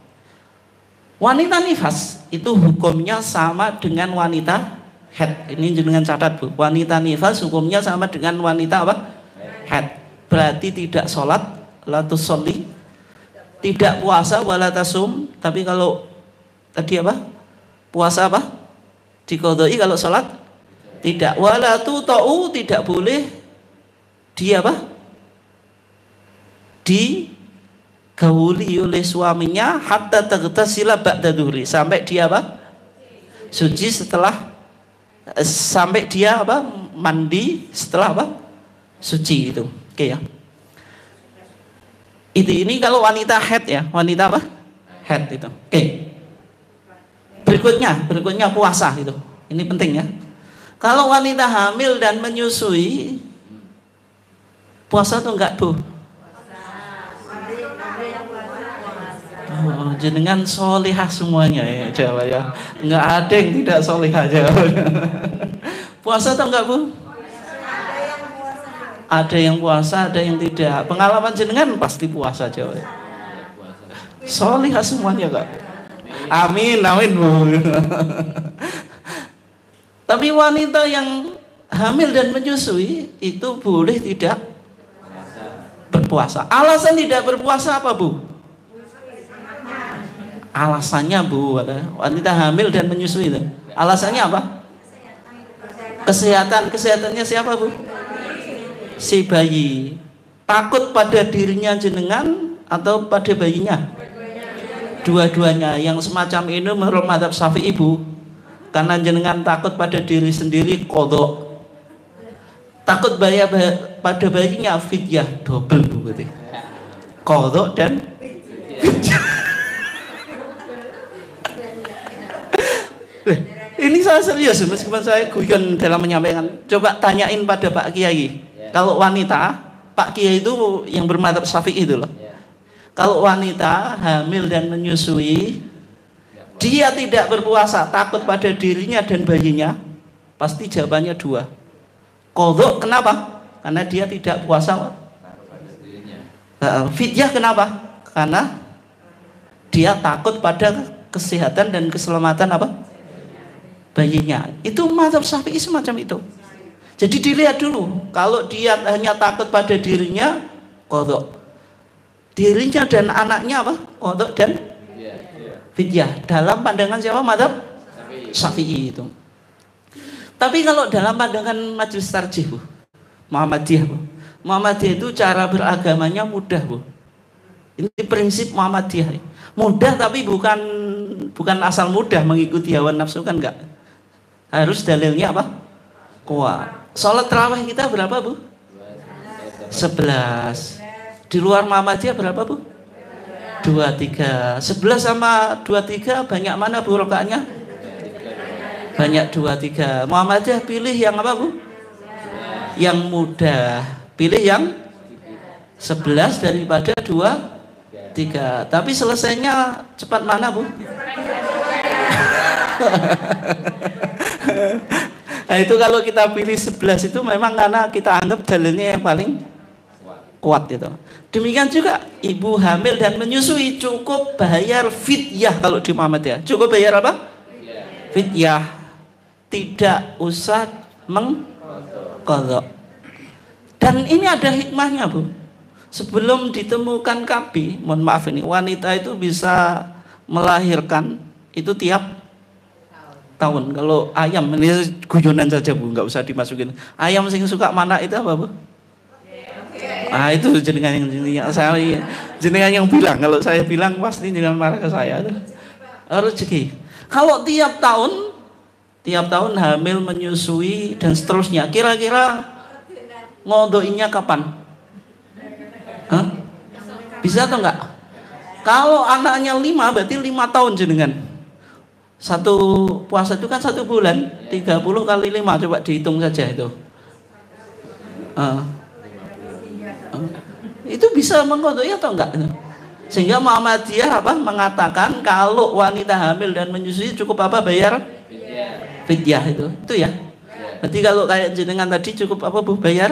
Speaker 1: Wanita nifas itu hukumnya sama dengan wanita haid. Ini jenengan catat Bu. Wanita nifas hukumnya sama dengan wanita apa? Haid. Berarti tidak salat, la tusolli, tidak puasa wala tasum. Tapi kalau tadi apa? Puasa apa? Diqadai. Kalau salat tidak. Wala tuta'u, tidak boleh dia apa? Digauli oleh suaminya hatta taghtasila ba'da dhuhri, sampai dia apa? Suci setelah sampai dia apa? Mandi setelah apa? Suci itu. Oke ya. Ini kalau wanita haid ya, wanita apa? Haid itu. Oke. Berikutnya puasa itu. Ini penting ya. Kalau wanita hamil dan menyusui, puasa tuh enggak Bu? Oh, jenengan solihah semuanya ya Jawa ya. Enggak ada yang tidak solihah Jawa. Puasa tuh enggak Bu? Ada yang puasa, ada yang tidak. Pengalaman jenengan pasti puasa Jawa. Solihah semuanya Kak. Amin, amin Bu. Tapi wanita yang hamil dan menyusui itu boleh tidak berpuasa. Alasan tidak berpuasa apa Bu? Alasannya Bu, wanita hamil dan menyusui itu. Alasannya apa? Kesehatan. Kesehatannya siapa Bu? Si bayi. Takut pada dirinya jenengan atau pada bayinya? Dua-duanya. Yang semacam ini menurut mazhab Syafi'i Bu, karena jenengan takut pada diri sendiri qadha, takut pada bayinya fidyah, double Bu berarti. Qadha dan fidyah. Ini saya serius meskipun saya guyon dalam menyampaikan. Coba tanyain pada Pak Kiai. Kalau wanita, Pak Kiai itu yang bermadzhab Syafi'i itu loh. Kalau wanita hamil dan menyusui, dia tidak berpuasa, takut pada dirinya dan bayinya, pasti jawabannya dua. Qadha kenapa? Karena dia tidak puasa. Fidyah kenapa? Karena dia takut pada kesehatan dan keselamatan apa? Bayinya. Itu mazhab Syafi'i semacam itu. Jadi dilihat dulu, kalau dia hanya takut pada dirinya, qadha. Dirinya dan anaknya apa? Qadha dan fidyah. Dalam pandangan siapa? Mazhab Syafi'i itu. Tapi kalau dalam pandangan Majelis Tarjih Bu, Muhammadiyah Bu, Muhammadiyah itu cara beragamanya mudah Bu. Ini prinsip Muhammadiyah. Mudah tapi bukan asal mudah mengikuti hawa nafsu, kan enggak. Harus dalilnya apa? Kuat. Sholat tarawih kita berapa Bu? 11. Di luar Muhammadiyah berapa Bu? 23. 11 sama 23 banyak mana Bu rakaatnya? Banyak 23. Muhammadiyah pilih yang apa Bu? Yang mudah. Pilih yang 11 daripada 23. Tapi selesainya cepat mana Bu? Nah itu kalau kita pilih 11 itu memang karena kita anggap dalilnya yang paling kuat itu. Demikian juga ibu hamil dan menyusui cukup bayar fidyah kalau di Muhammadiyah. Cukup bayar apa? Fidyah. Tidak usah mengqadha. Dan ini ada hikmahnya Bu. Sebelum ditemukan KB, mohon maaf ini, wanita itu bisa melahirkan itu tiap tahun. Kalau ayam, ini guyonan saja Bu, nggak usah dimasukin. Ayam sing suka mana itu apa Bu? Ah itu jenengan yang saya jenengan yang bilang, kalau saya bilang pasti jangan marah ke saya. Rezeki. Kalau tiap tahun hamil, menyusui dan seterusnya, kira-kira ngodoinya kapan? Hah? Bisa atau enggak? Kalau anaknya 5 berarti 5 tahun jenengan. Satu puasa itu kan 1 bulan, 30 kali 5 coba dihitung saja itu. Itu bisa mengkodoi atau enggak? Sehingga Muhammadiyah mengatakan kalau wanita hamil dan menyusui cukup bayar fidyah itu ya. Berarti kalau kayak jenengan tadi cukup bayar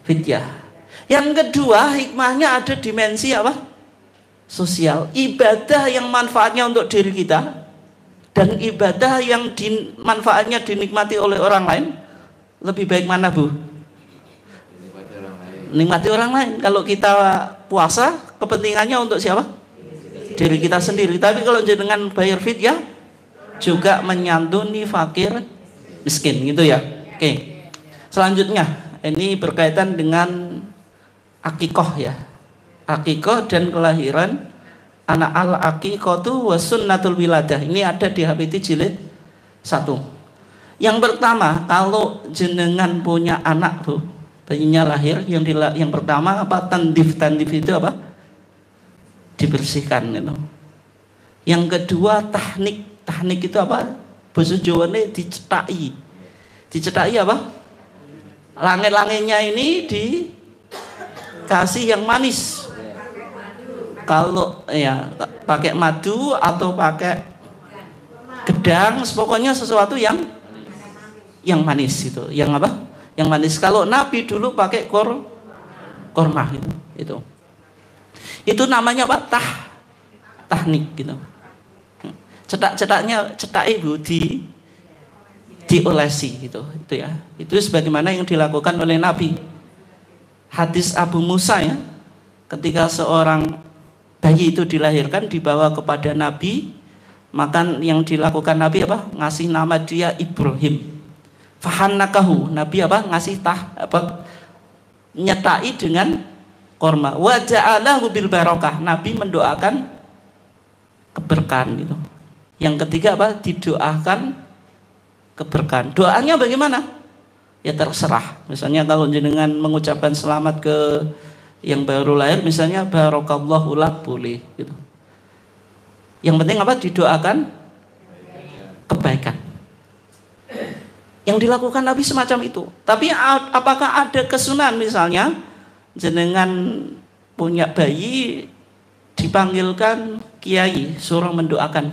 Speaker 1: fidyah. Yang kedua, hikmahnya ada dimensi sosial, ibadah yang manfaatnya untuk diri kita dan ibadah yang manfaatnya dinikmati oleh orang lain. Lebih baik mana, Bu? Nikmati orang lain. Kalau kita puasa, kepentingannya untuk siapa? Diri kita sendiri. Tapi kalau jenengan bayar fidyah, juga menyantuni fakir miskin, gitu ya. Oke. Selanjutnya, ini berkaitan dengan akikoh ya. Akikoh dan kelahiran anak al-akikotu wa sunnatul wiladah. Ini ada di HPT jilid 1. Yang pertama, kalau jenengan punya anak, Bu, bayinya lahir, yang pertama tandif itu dibersihkan gitu. Yang kedua tahnik itu bahasa Jawane dicetaki langit-langitnya ini dikasih yang manis. Kalau ya pakai madu atau pakai gedang, pokoknya sesuatu yang manis itu. Yang manis. Kalau Nabi dulu pakai korma itu. Itu namanya tahnik gitu. Cetak ibu diolesi gitu. Itu ya. Itu sebagaimana yang dilakukan oleh Nabi. Hadis Abu Musa ya. Ketika seorang bayi itu dilahirkan dibawa kepada Nabi, maka yang dilakukan Nabi ngasih nama dia Ibrahim. Fahannakahu, Nabi ngasih nyetai dengan korma. Wa ja'alahu bil barokah, Nabi mendoakan keberkahan gitu. Yang ketiga didoakan keberkahan. Doanya bagaimana? Ya terserah. Misalnya kalau jenengan mengucapkan selamat ke yang baru lahir, misalnya barokallahu lak, boleh gitu. Yang penting didoakan kebaikan. Yang dilakukan Nabi semacam itu. Tapi apakah ada kesunahan, misalnya jenengan punya bayi dipanggilkan kiai suruh mendoakan,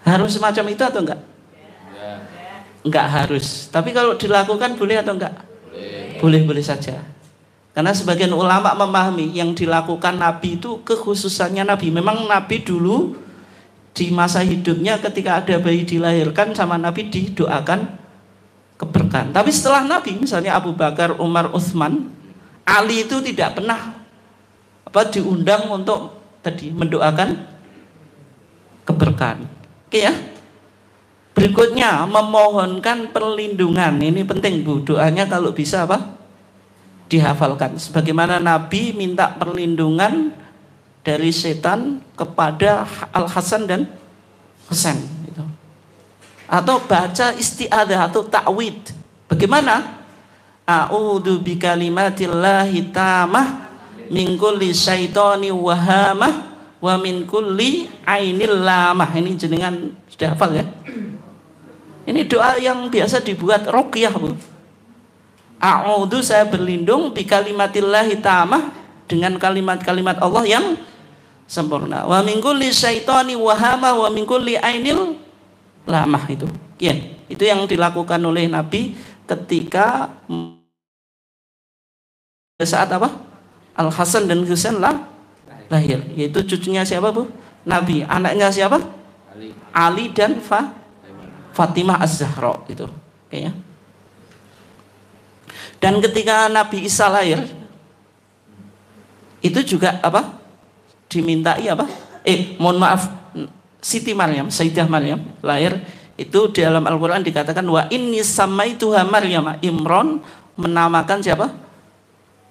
Speaker 1: harus semacam itu atau enggak? Enggak harus. Tapi kalau dilakukan boleh atau enggak? Boleh saja. Karena sebagian ulama memahami yang dilakukan Nabi itu kekhususannya Nabi. Memang Nabi dulu di masa hidupnya ketika ada bayi dilahirkan sama Nabi didoakan keberkahan. Tapi setelah Nabi, misalnya Abu Bakar, Umar, Utsman, Ali itu tidak pernah diundang untuk mendoakan keberkahan. Oke ya. Berikutnya memohonkan perlindungan. Ini penting, Bu. Doanya kalau bisa dihafalkan. Sebagaimana Nabi minta perlindungan dari setan kepada Al Hasan dan Husain gitu. Atau baca isti'adzah atau ta'wid. Bagaimana? A'udzu bikalimatillahi tammah min kulli syaitani wahamah wa min kulli ainil lamah. Ini jenengan sudah hafal ya? Ini doa yang biasa dibuat ruqyah, Bu. A'udzu, saya berlindung bikalimatillahi tammah, dengan kalimat-kalimat Allah yang sempurna. Wa min kulli syaitani wahama wa min kulli ainil lamah itu. Ya, itu yang dilakukan oleh Nabi ketika saat Al Hasan dan Husain lahir. Yaitu cucunya siapa, Bu? Nabi. Anaknya siapa? Ali dan Fatimah Az-Zahra itu. Oke ya. Dan ketika Nabi Isa lahir, itu juga dimintai mohon maaf, Siti Maryam, Sayyidah Maryam lahir, itu di dalam Al-Quran dikatakan wa inni samaituha Maryam Imron menamakan siapa?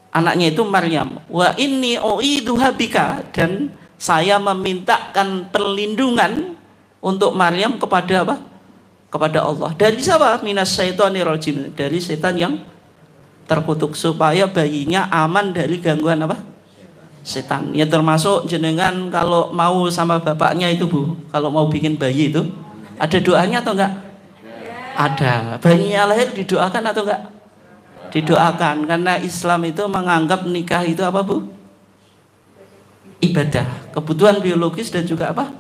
Speaker 1: Anaknya itu Maryam. Wa inni u'iduha bika, dan saya memintakan perlindungan untuk Maryam kepada apa? Kepada Allah. Dari siapa? Minas syaithanir rajim, dari setan yang terkutuk, supaya bayinya aman dari gangguan apa? Setan. Ya termasuk jenengan kalau mau sama bapaknya itu Bu, kalau mau bikin bayi itu ada doanya atau enggak? Ada. Bayinya lahir didoakan atau enggak? Didoakan, karena Islam itu menganggap nikah itu apa Bu? Ibadah, kebutuhan biologis dan juga apa?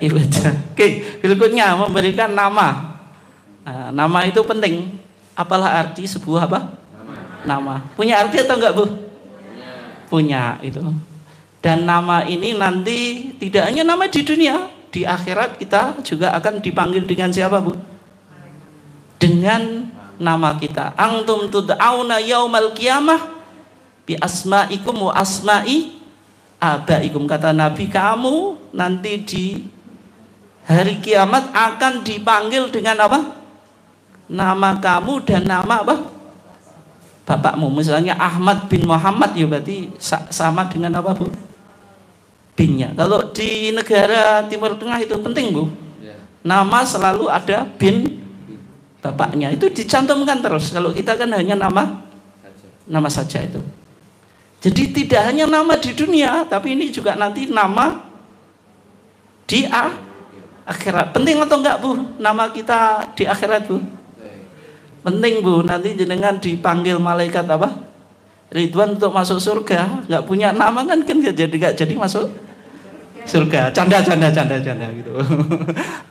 Speaker 1: Ibadah. Oke, berikutnya memberikan nama. Nah, nama itu penting. Apalah arti sebuah apa? Nama. Punya arti atau enggak Bu? Punya itu. Dan nama ini nanti tidak hanya nama di dunia, di akhirat kita juga akan dipanggil dengan siapa Bu? Dengan nama kita. Antum tud'auna yaumal qiyamah bi asma'ikum wa asma'i abaikum. Kata Nabi, kamu nanti di hari kiamat akan dipanggil dengan apa? Nama kamu dan nama apa? Bapakmu. Misalnya Ahmad bin Muhammad, ya berarti sama dengan apa Bu? Binnya. Kalau di negara Timur Tengah itu penting Bu, nama selalu ada bin bapaknya, itu dicantumkan terus. Kalau kita kan hanya nama saja itu. Jadi tidak hanya nama di dunia, tapi ini juga nanti nama di akhirat. Penting atau enggak Bu nama kita di akhirat Bu? Penting Bu, nanti jenengan dipanggil malaikat apa? Ridwan untuk masuk surga, nggak punya nama kan nggak jadi masuk surga. Canda gitu.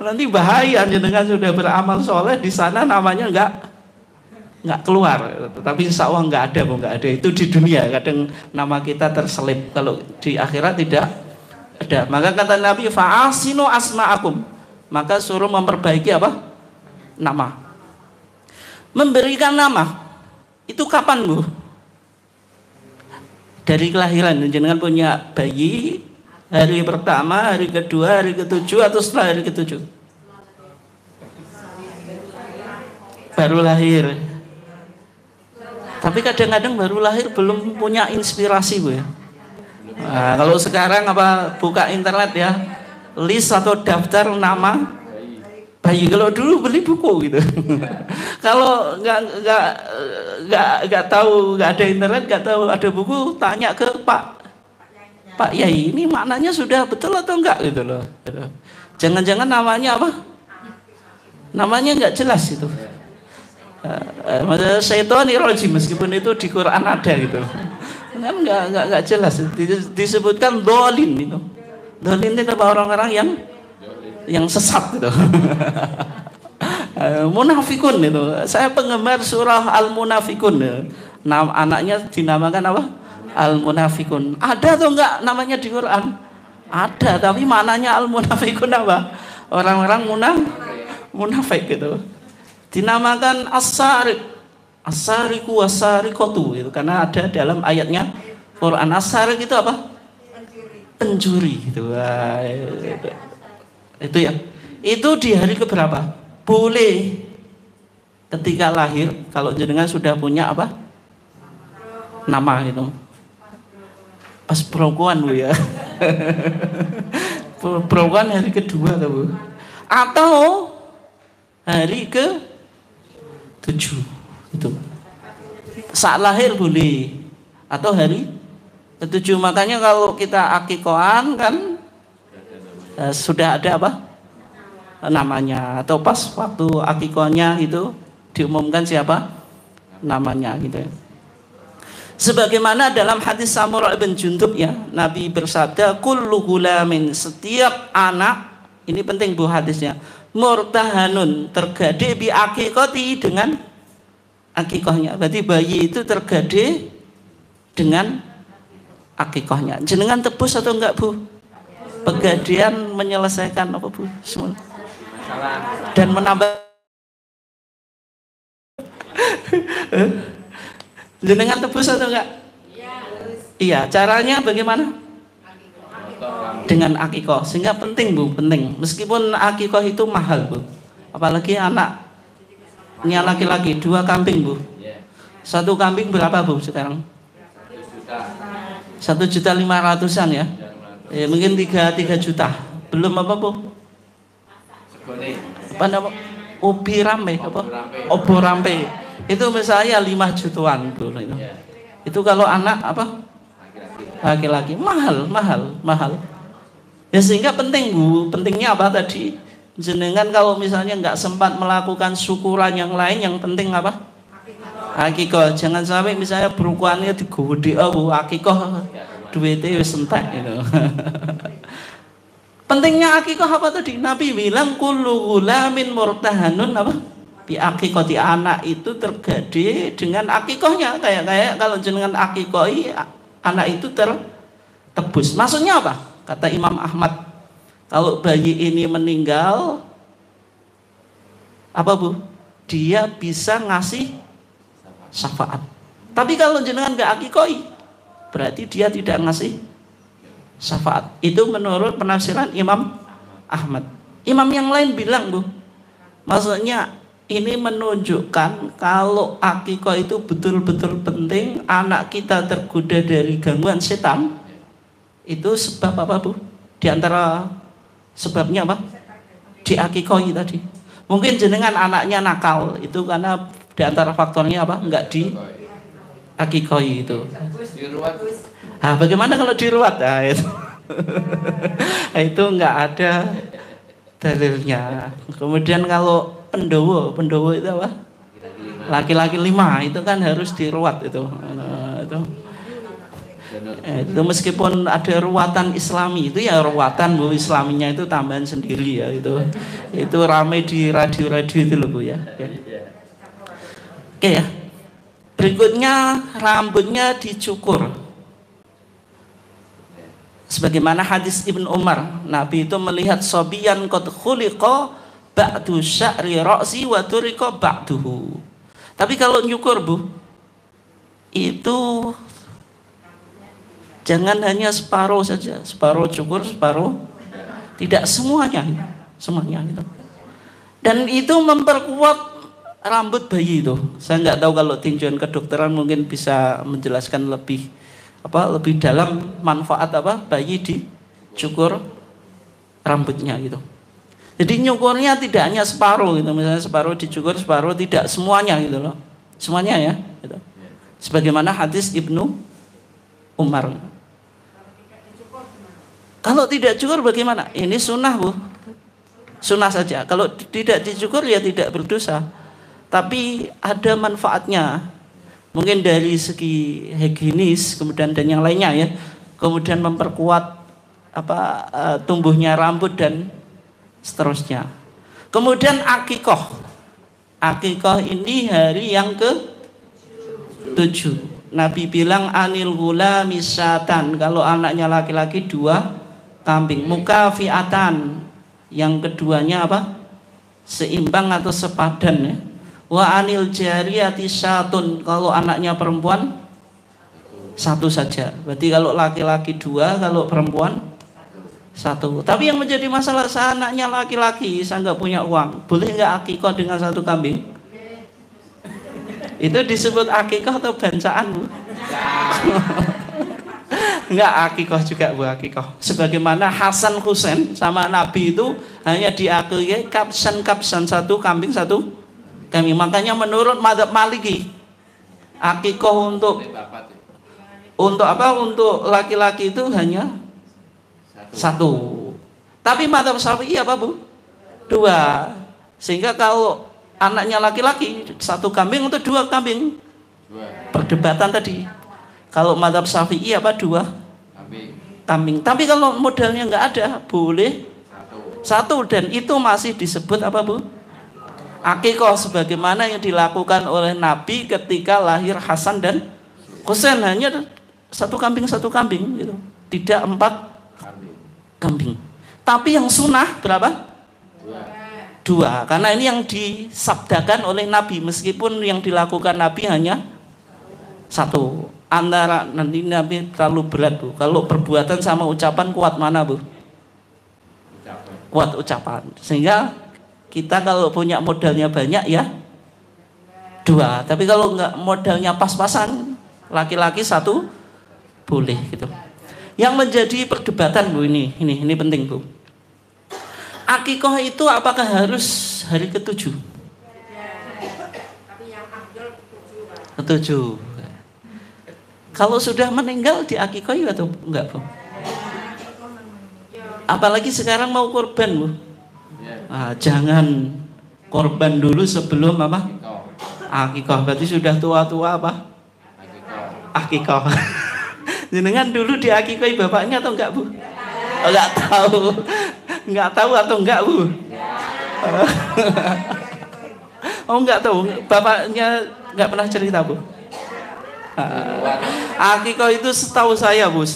Speaker 1: Nanti bahaya, jenengan sudah beramal soleh di sana namanya nggak keluar. Tapi insya Allah nggak ada Bu, nggak ada. Itu di dunia kadang nama kita terselip, kalau di akhirat tidak ada. Maka kata Nabi, fa'asinu asma'akum, maka suruh memperbaiki apa? Nama. Memberikan nama itu kapan Bu? Dari kelahiran. Jenengan punya bayi, hari pertama, hari kedua, hari ketujuh, atau setelah hari ketujuh? Baru lahir. Tapi kadang-kadang baru lahir belum punya inspirasi Bu ya. Nah, kalau sekarang apa, buka internet ya, list atau daftar nama bayi. Kalau dulu beli buku gitu. Kalau nggak tahu, nggak ada internet, nggak tahu ada buku, tanya ke Pak Yai, ini maknanya sudah betul atau enggak gitu loh. Jangan-jangan namanya apa? Namanya nggak jelas itu. Syaithanir rajim, meskipun itu di Quran ada gitu. Kan nggak jelas. Disebutkan dolin itu. Dolin itu orang-orang yang sesat gitu. Munafikun itu. Saya penggemar surah Al-Munafikun. Anaknya dinamakan apa? Al-Munafikun. Ada atau enggak namanya di Quran? Ada, tapi maknanya Al-Munafikun apa? Orang-orang munafik gitu. Dinamakan as-sariq. As-sariqu was-sariqatu itu karena ada dalam ayatnya Quran. As-sariq itu apa? Pencuri gitu. Itu ya. Itu di hari keberapa? Boleh ketika lahir, kalau jenengan sudah punya apa? Nama itu. Pas perempuan Bu ya. Perempuan hari kedua tuh Bu. Atau hari ke-7 itu. Saat lahir boleh. Atau hari ke-7. Makanya kalau kita akikoan kan sudah ada apa? Namanya. Atau pas waktu akikohnya itu diumumkan siapa? Namanya gitu ya. Sebagaimana dalam hadis Samurah bin Jundub ya, Nabi bersabda, kullu gulamin, setiap anak, ini penting Bu hadisnya, murtahanun, tergade bi akikoti, dengan akikohnya. Berarti bayi itu tergade dengan akikohnya. Jenengan tebus atau enggak Bu? Pegadian menyelesaikan apa Bu? Semua. Dan menambah. Jenengan tebus atau enggak? Iya, caranya bagaimana? Dengan akikoh. Sehingga penting Bu, penting. Meskipun akikoh itu mahal Bu. Apalagi anaknya laki-laki, 2 kambing Bu. Satu kambing berapa Bu sekarang? 1.500.000-an ya? Mungkin 3 juta. Belum apa Bu? Apa nama? Ubi rampe apa? Obor rampe. Itu misalnya 5 jutaan Bu. Itu kalau anak apa? Laki-laki. Mahal. Ya sehingga penting Bu. Pentingnya apa tadi? Jenengan kalau misalnya nggak sempat melakukan syukuran yang lain, yang penting apa? Akikoh. Jangan sampai misalnya berukurannya digede Bu, akikoh duitnya wis entek gitu. Pentingnya akikoh apa tadi? Nabi bilang kullu ghulamin murtahanun apa? Bi akikoti, anak itu tergade dengan akikohnya. Kayak kalau jenengan akikohi anak itu tertebus. Maksudnya apa? Kata Imam Ahmad, kalau bayi ini meninggal, apa Bu? Dia bisa ngasih syafaat. Tapi kalau jenengan nggak akikoi, berarti dia tidak ngasih syafaat. Itu menurut penafsiran Imam Ahmad. Imam yang lain bilang Bu, maksudnya ini menunjukkan kalau akikah itu betul-betul penting. Anak kita tergoda dari gangguan setan, itu sebab apa Bu? Di antara sebabnya apa? Diakikoi tadi. Mungkin jenengan anaknya nakal, itu karena di antara faktornya apa? Enggak diakikoi itu. Bagaimana kalau diruat? Itu. Itu enggak ada dalilnya. Kemudian kalau pendowo itu apa? Laki-laki 5 itu kan harus diruat itu. Itu meskipun ada ruatan Islami, itu ya ruatan Bu, Islaminya itu tambahan sendiri ya, itu ramai di radio-radio itu loh Bu ya. Oke ya. Berikutnya rambutnya dicukur. Sebagaimana hadis Ibnu Umar, Nabi itu melihat sobiyan qad khuliqa ba'du sya'ri ra'si wa turiqa ba'duhu. Tapi kalau nyukur Bu, itu jangan hanya separuh saja, separuh cukur, separuh tidak, semuanya gitu. Dan itu memperkuat rambut bayi itu. Saya nggak tahu kalau tinjauan kedokteran mungkin bisa menjelaskan lebih dalam manfaat apa bayi dicukur rambutnya gitu. Jadi nyukurnya tidak hanya separuh gitu, misalnya separuh dicukur, separuh tidak, semuanya gitu loh, semuanya ya. Gitu. Sebagaimana hadis Ibnu Umar. Kalau tidak cukur bagaimana? Ini sunnah Bu, sunnah saja. Kalau tidak dicukur ya tidak berdosa. Tapi ada manfaatnya. Mungkin dari segi higienis, kemudian dan yang lainnya ya. Kemudian memperkuat tumbuhnya rambut dan seterusnya. Kemudian akikoh. Akikoh ini hari yang ke-7. Nabi bilang anil gulami syatan, kalau anaknya laki-laki 2 kambing, mukafiatan, yang keduanya apa? Seimbang atau sepadan ya. Wa anil jariyati syatun, kalau anaknya perempuan 1 saja. Berarti kalau laki-laki 2, kalau perempuan 1. Tapi yang menjadi masalah, saya anaknya laki-laki, saya nggak punya uang, boleh nggak akikah dengan 1 kambing? Itu disebut akikah atau bancaan Bu? Enggak, akikah juga Bu, akikah. Sebagaimana Hasan Husain sama Nabi itu hanya diakui kapsan 1 kambing 1 kambing. Makanya menurut mazhab Maliki, akikah untuk apa? Untuk laki-laki itu hanya 1. Tapi mazhab Syafi'i apa Bu? 2. Sehingga kalau anaknya laki-laki 1 kambing atau 2 kambing? Perdebatan tadi. Kalau mazhab Syafi'i apa? 2 kambing. Tapi kalau modalnya nggak ada, boleh 1, dan itu masih disebut apa Bu? Akikah, sebagaimana yang dilakukan oleh Nabi ketika lahir Hasan dan Husain, hanya 1 kambing 1 kambing gitu. Tidak 4 kambing. Tapi yang sunnah berapa? 2. Karena ini yang disabdakan oleh Nabi, meskipun yang dilakukan Nabi hanya 1. Antara nanti Nabi terlalu berat Bu. Kalau perbuatan sama ucapan kuat mana Bu? Kuat ucapan. Sehingga kita kalau punya modalnya banyak ya 2. Tapi kalau nggak modalnya pas-pasan, laki-laki 1 boleh gitu. Yang menjadi perdebatan Bu, ini penting Bu. Akikah itu apakah harus hari ke-7? Ke-7. Kalau sudah meninggal diakikahi atau enggak Bu? Apalagi sekarang mau korban Bu. Jangan korban dulu sebelum apa? Akikah. Berarti sudah tua-tua apa? Akikah. Jenengan dulu diakikahi bapaknya atau enggak Bu? Enggak tahu. Enggak tahu atau enggak Bu? Oh enggak tahu. Bapaknya enggak pernah cerita Bu. Akikah itu setahu saya Bu,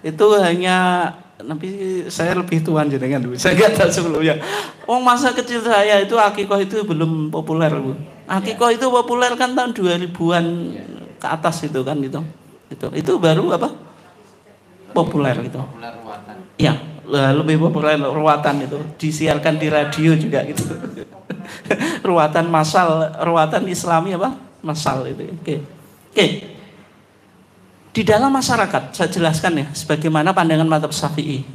Speaker 1: itu hanya, tapi saya lebih tua jenengan Bu. Saya enggak tahu sebelumnya. Masa kecil saya itu akikah itu belum populer Bu. Akikah itu populer kan tahun 2000-an ke atas itu kan gitu. Itu baru apa? Populer gitu. Ya, lebih populer ruatan itu. Disiarkan di radio juga gitu. Ruatan massal, ruatan Islami apa? Massal itu. Oke. Di dalam masyarakat, saya jelaskan ya, sebagaimana pandangan mazhab Syafi'i.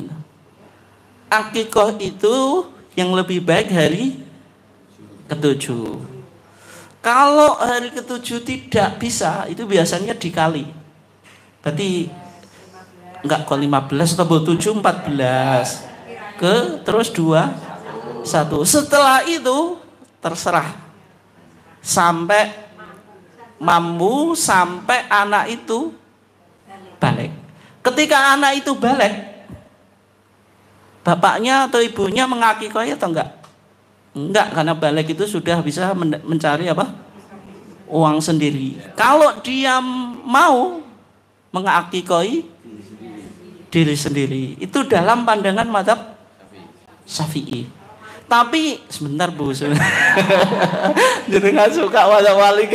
Speaker 1: Akikah itu yang lebih baik hari ke-7. Kalau hari ke-7 tidak bisa, itu biasanya dikali. Berarti enggak ke 15 atau 7, 14 terus 2, 1. Setelah itu terserah sampai mampu, sampai anak itu balik. Ketika anak itu balik, bapaknya atau ibunya mengakikahi atau enggak? Enggak, karena balik itu sudah bisa mencari apa? Uang sendiri. Kalau dia mau mengakikahi diri sendiri, itu dalam pandangan mazhab Syafi'i. Tapi sebentar Bu, jadi nggak suka wali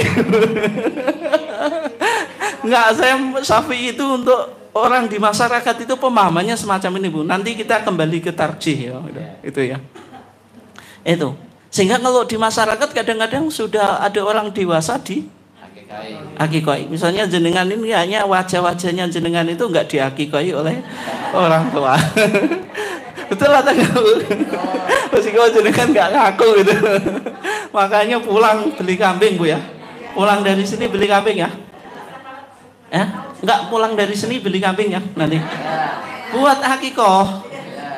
Speaker 1: nggak, saya Syafi'i itu untuk orang di masyarakat itu pemahamannya semacam ini Bu. Nanti kita kembali ke tarjih ya, itu ya. Itu sehingga kalau di masyarakat kadang-kadang sudah ada orang dewasa di akikoi. Misalnya jenengan ini hanya wajah-wajahnya jenengan itu enggak diakikoi oleh orang tua. Betul atau enggak? Meskipun jenengan enggak ngaku gitu. Makanya pulang beli kambing Bu ya. Pulang dari sini beli kambing ya. Enggak, pulang dari sini beli kambing ya nanti. Buat akikoh.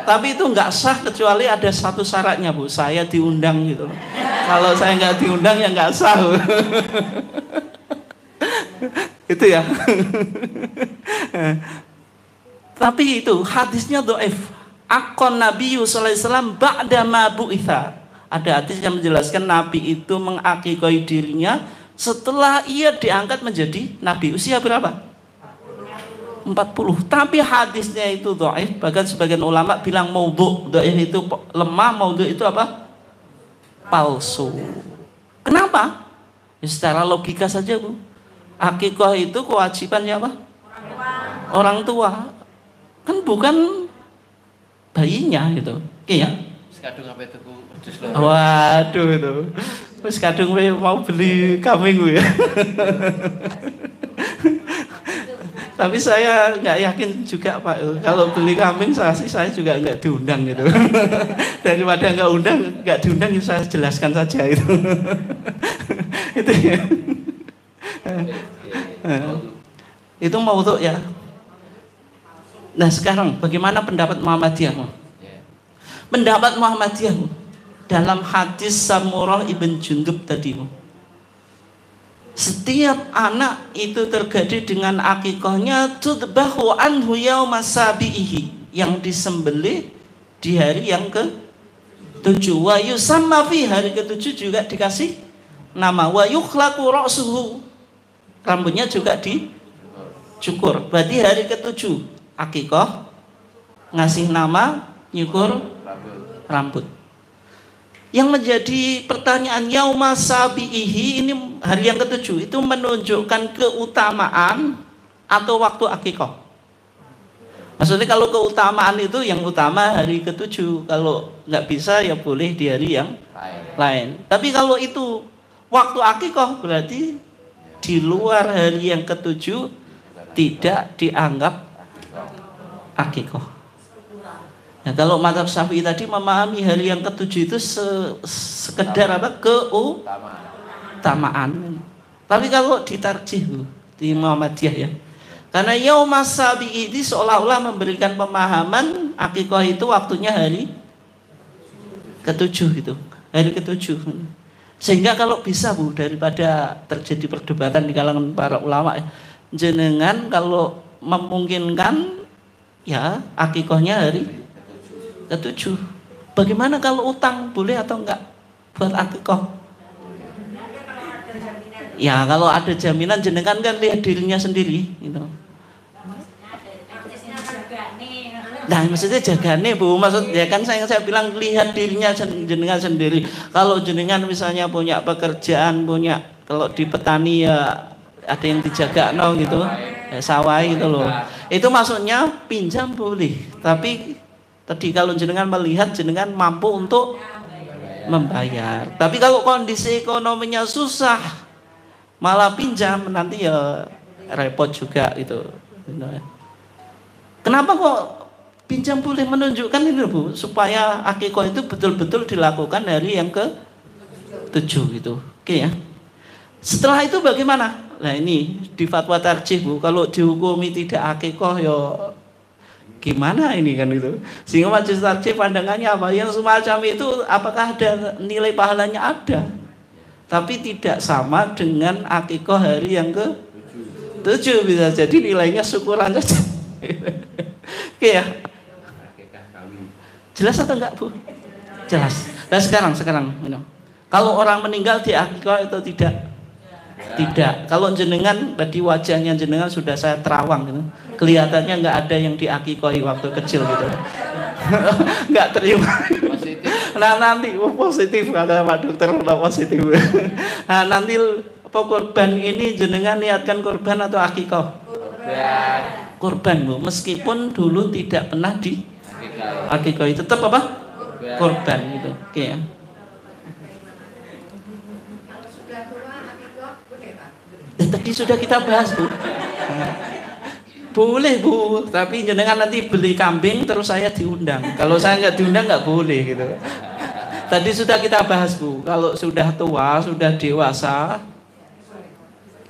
Speaker 1: Tapi itu enggak sah kecuali ada satu syaratnya Bu, saya diundang gitu. Kalau saya enggak diundang ya enggak sah Bu. Itu ya. Tapi itu hadisnya dhaif. Akon Nabi sallallahu alaihi wasallam ba'da ma bu'itha. Ada hadis yang menjelaskan Nabi itu mengakikoi dirinya setelah ia diangkat menjadi Nabi. Usia berapa? 40. Tapi hadisnya itu dhaif. Bahkan sebagian ulama bilang maudhu'. Dhaif itu lemah, maudhu' itu apa? Palsu. Kenapa? Ya, secara logika saja Bu. Akikah itu kewajibannya apa? Orang tua. Kan bukan bayinya gitu. Iya.
Speaker 2: Kadung apa itu Bu?
Speaker 1: Waduh itu. Terus kadung mau beli kambing Bu ya. Tapi saya nggak yakin juga Pak. Kalau beli kambing saya juga nggak diundang gitu. Daripada nggak diundang saya jelaskan saja itu. Itu ya. Itu maudhu' ya. Nah sekarang bagaimana pendapat Muhammadiyah? Pendapat Muhammadiyah dalam hadis Samurah ibn Jundub tadi, setiap anak itu terjadi dengan akikahnya tudbahu anhu yauma sabihi, yang disembelih di hari yang ke-7. Wa yusamma fi, hari ke-7 juga dikasih nama. Wa yukhlaqu ra'suhu, rambutnya juga dicukur. Berarti hari ke-7 akikah, ngasih nama, nyukur rambut. Yang menjadi pertanyaan yauma sabihi, ini hari yang ke-7 itu menunjukkan keutamaan atau waktu akikah. Maksudnya kalau keutamaan itu yang utama hari ke-7, kalau nggak bisa ya boleh di hari yang lain. Tapi kalau itu waktu akikoh berarti di luar hari yang ketujuh tidak dianggap akikoh. Nah, kalau mazhab Syafi'i tadi memahami hari yang ketujuh itu sekedar apa? Keutamaan. Tapi kalau ditarjih di Muhammadiyah ya, karena Yaumas Sabi'i ini seolah-olah memberikan pemahaman akikoh itu waktunya hari ketujuh gitu, hari ketujuh. Sehingga kalau bisa Bu, daripada terjadi perdebatan di kalangan para ulama, jenengan kalau memungkinkan ya akikohnya hari ketujuh. Bagaimana kalau utang, boleh atau enggak buat akikoh? Ya kalau ada jaminan, jenengan kan lihat dirinya sendiri gitu. Nah maksudnya jagane Bu, maksudnya kan saya bilang lihat dirinya jenengan sendiri. Kalau jenengan misalnya punya pekerjaan, punya, kalau di petani ya ada yang dijaga gitu, ya, sawah gitu loh. Itu maksudnya pinjam boleh, tapi tadi kalau jenengan melihat jenengan mampu untuk membayar. Tapi kalau kondisi ekonominya susah, malah pinjam, nanti ya repot juga gitu. Kenapa kok pinjam boleh? Menunjukkan ini Bu, supaya akikoh itu betul-betul dilakukan hari yang ke-7 gitu. Oke ya. Setelah itu bagaimana? Nah ini di fatwa tarjih Bu, kalau dihukumi tidak akikoh ya gimana ini kan itu. Sehingga majelis tarjih pandangannya apa? Yang semacam itu apakah ada nilai pahalanya? Ada. Tapi tidak sama dengan akikoh hari yang ke-7, bisa jadi nilainya syukuran saja. Oke ya. Jelas atau enggak Bu? Jelas. Dan sekarang kalau orang meninggal di akikoh itu tidak? Tidak. Kalau jenengan tadi wajahnya jenengan sudah saya terawang gitu. Kelihatannya enggak ada yang diakikohi waktu kecil gitu. Enggak terima. Positif. Nah nanti positif kata Pak Dokter, positif. Nah nanti apa korban ini jenengan niatkan korban atau akikoh? Korban Bu, meskipun dulu tidak pernah di akikoh, tetap apa? Korban gitu. Oke ya. Tadi sudah kita bahas Bu. Boleh Bu, tapi jenengan nanti beli kambing terus saya diundang. Kalau saya nggak diundang nggak boleh gitu. Tadi sudah kita bahas Bu, kalau sudah tua, sudah dewasa,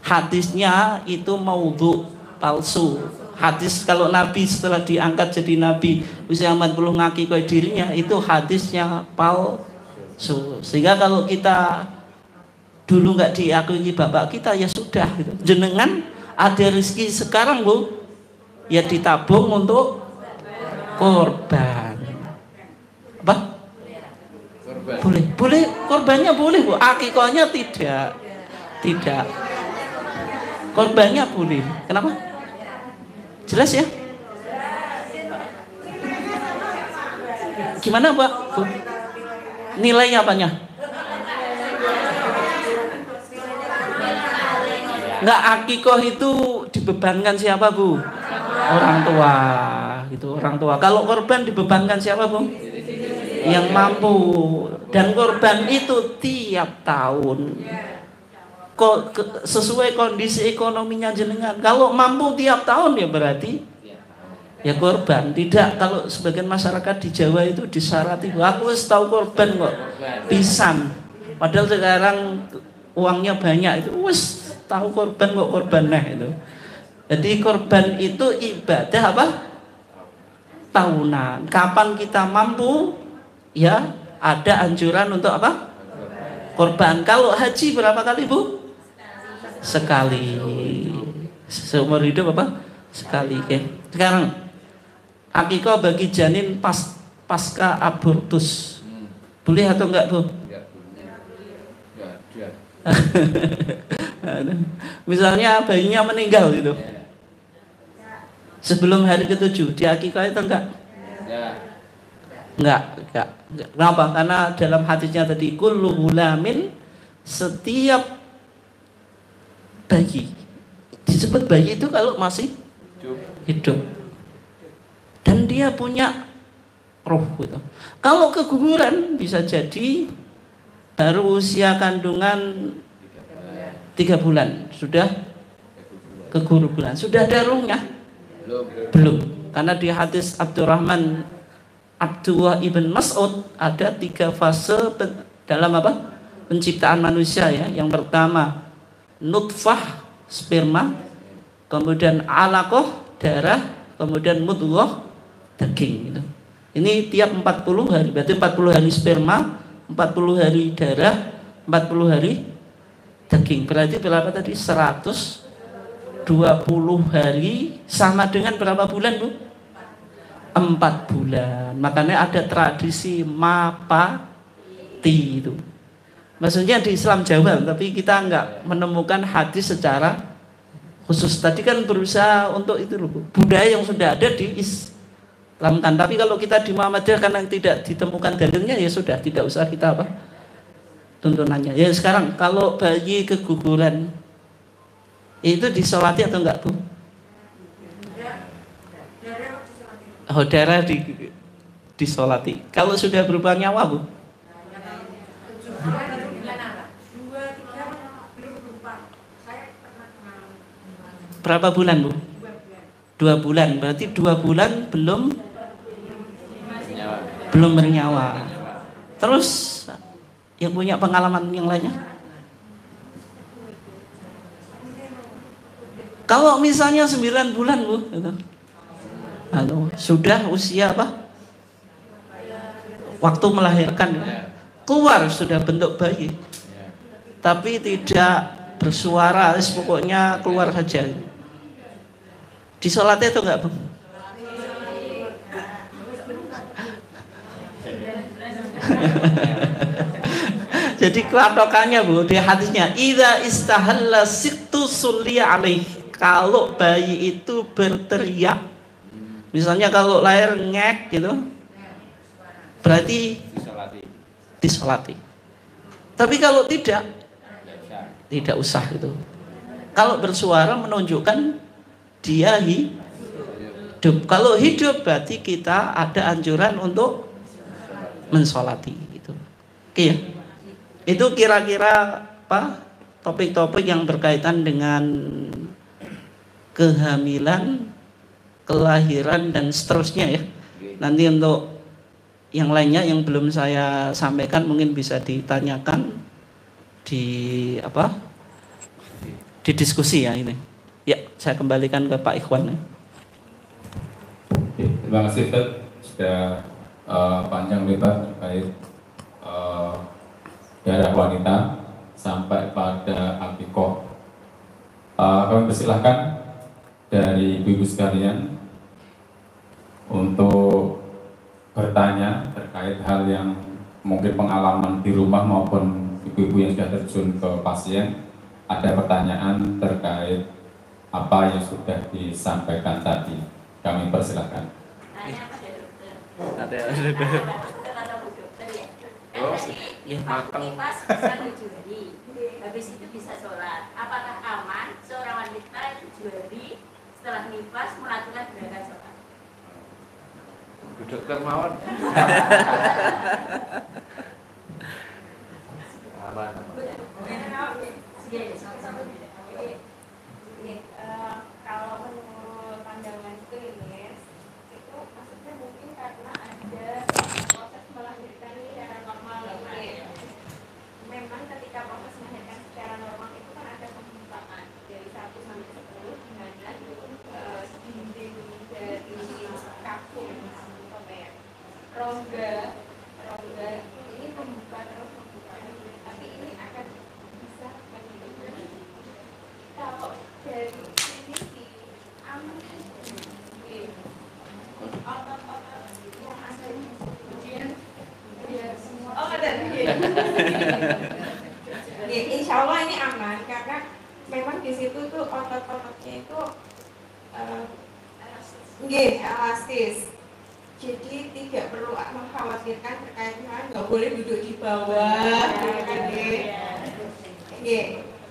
Speaker 1: hadisnya itu maudhu, palsu. Hadis kalau Nabi setelah diangkat jadi Nabi usia 40 ngakikoh dirinya, itu hadisnya palsu. Sehingga kalau kita dulu nggak diakui bapak kita ya sudah gitu. Jenengan ada rezeki sekarang Bu, ya ditabung untuk korban. Apa? Boleh, korbannya boleh Bu, akikohnya tidak. Korbannya boleh. Kenapa? Jelas ya? Gimana Pak? Bu? Nilainya apanya? Enggak, akikoh itu dibebankan siapa Bu? Orang tua gitu, orang tua. Kalau korban dibebankan siapa Bu? Yang mampu. Dan korban itu tiap tahun sesuai kondisi ekonominya jenengan. Kalau mampu tiap tahun ya berarti ya korban. Tidak, kalau sebagian masyarakat di Jawa itu disyarati, aku tahu korban kok pisan. Padahal sekarang uangnya banyak itu wis tahu korban kok korban nah itu. Jadi korban itu ibadah apa? Tahunan. Kapan kita mampu ya ada anjuran untuk apa? Korban. Kalau haji berapa kali Bu? Sekali. Seumur hidup apa? Sekali. Oke. Sekarang akikoh bagi janin pasca abortus boleh atau enggak Bu? Misalnya bayinya meninggal gitu sebelum hari ke-7, diakikoh itu enggak? Enggak. Kenapa? Karena dalam hadisnya tadi kullu gulamin, setiap bayi disebut bayi itu kalau masih hidup dan dia punya roh gitu. Kalau keguguran bisa jadi baru usia kandungan 3 bulan sudah kegugur bulan. Sudah ada ruhnya? Belum. Karena di hadis Abdurrahman Abdullah ibn Mas'ud ada 3 fase dalam apa? Penciptaan manusia ya. Yang pertama nutfah sperma, kemudian alaqah darah, kemudian mudghah daging gitu. Ini tiap 40 hari, berarti 40 hari sperma, 40 hari darah, 40 hari daging. Berarti berapa tadi? 120 hari sama dengan berapa bulan, Bu? 4 bulan. Makanya ada tradisi mapati itu. Maksudnya di Islam Jawa, tapi kita enggak menemukan hadis secara khusus. Tadi kan berusaha untuk itu loh, budaya yang sudah ada di Islamkan. Tapi kalau kita di Muhammadiyah karena tidak ditemukan dalilnya, ya sudah, tidak usah kita apa tuntunannya. Ya sekarang kalau bayi keguguran itu disolati atau enggak, Bu? Oh, darah disolati. Kalau sudah berubah nyawa, Bu? Berapa bulan, Bu? 2 bulan. Berarti 2 bulan belum bernyawa. Terus yang punya pengalaman yang lainnya? Kalau misalnya 9 bulan, Bu, gitu. Sudah usia apa? Waktu melahirkan, keluar sudah bentuk bayi, tapi tidak bersuara, pokoknya keluar saja. Disolatnya itu enggak, Bu? Jadi kelatokannya, Bu, di hadisnya idza istahalla sittu sulliya alaih. Kalau bayi itu berteriak, misalnya kalau lahir ngek gitu, berarti disolati. Tapi kalau tidak usah gitu. Kalau bersuara menunjukkan dia hidup. Kalau hidup berarti kita ada anjuran untuk mensolati gitu. Oke ya. Itu kira-kira apa topik-topik yang berkaitan dengan kehamilan, kelahiran dan seterusnya ya. Nanti untuk yang lainnya yang belum saya sampaikan mungkin bisa ditanyakan di diskusi ya ini. Ya, saya kembalikan ke Pak Ikhwan.
Speaker 2: Terima kasih, Ustaz. Sudah panjang lebar terkait darah wanita sampai pada akikoh. Kami persilahkan dari ibu-ibu sekalian untuk bertanya terkait hal yang mungkin pengalaman di rumah maupun ibu-ibu yang sudah terjun ke pasien. Ada pertanyaan terkait apa yang sudah disampaikan tadi. Kami persilahkan.
Speaker 3: Tanya pada dokter.
Speaker 1: Ada
Speaker 3: dokter ya.
Speaker 1: Oh,
Speaker 3: iya, makan. Pas bisa 7 hari. Habis itu bisa sholat. Apakah aman seorang wanita itu 2 hari setelah nifas melakukan gerakan sholat?
Speaker 4: Dokter mawon. Aman.
Speaker 5: Kalau menurut pandangan klinis itu maksudnya mungkin karena ada proses melahirkan secara normal ya. Memang ketika proses melahirkan secara normal itu kan ada pembukaan dari 1 sampai 10 di mana dinding dari kakung rongga ini membuka terus tapi ini akan bisa kalau dari sini aman otot-otot yang ada kemudian biar semua ada insya Allah ini aman karena memang di situ tuh otot-ototnya itu elastis. Jadi tidak perlu mengkhawatirkan terkait dengan nggak boleh duduk di bawah,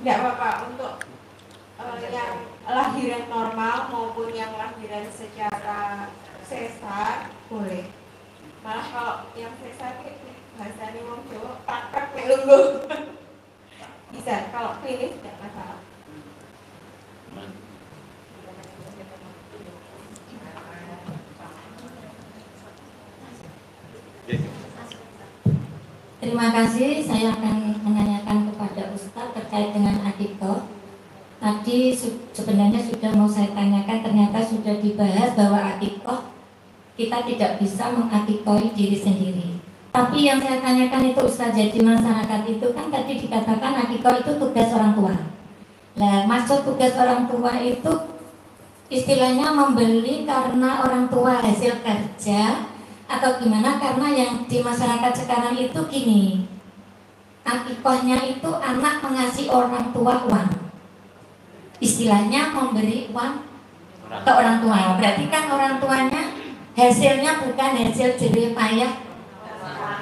Speaker 5: nggak apa-apa untuk yang lahiran normal maupun yang lahiran secara sesar boleh. Malah kalau yang sesar bahasanya wong Jawa praktek melungguh bisa. Kalau klinis tidak masalah.
Speaker 4: kasih. Saya akan menanyakan kepada Ustadz terkait dengan akikoh. Tadi sebenarnya sudah mau saya tanyakan, ternyata sudah dibahas bahwa akikoh kita tidak bisa mengakikoi diri sendiri. Tapi yang saya tanyakan itu Ustaz, jadi masyarakat itu kan tadi dikatakan akikoh itu tugas orang tua. Nah, maksud tugas orang tua itu istilahnya membeli karena orang tua hasil kerja atau gimana? Karena yang di masyarakat sekarang itu gini, akikohnya itu anak mengasih orang tua uang, istilahnya memberi uang ke orang tua. Berarti kan orang tuanya hasilnya bukan hasil jerih payah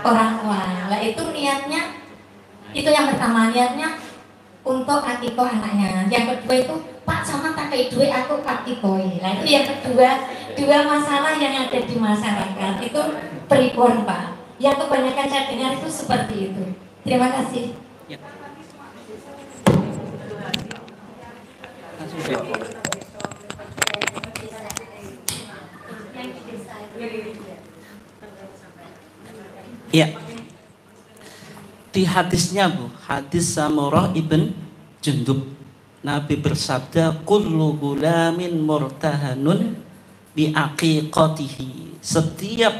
Speaker 4: orang tua. Nah itu niatnya, itu yang pertama, niatnya untuk akikoh anaknya. Yang kedua itu, Pak sama tak kayak duit aku akikoi. Nah itu yang kedua, dua masalah yang ada di masyarakat itu pripun Pak. Yang kebanyakan saya dengar itu seperti itu. Terima kasih.
Speaker 1: Ya. Iya. Di hadisnya Bu, hadis Samurah ibn Jundub, Nabi bersabda, kullu gulamin murtahanun bi aqiqatihi. Setiap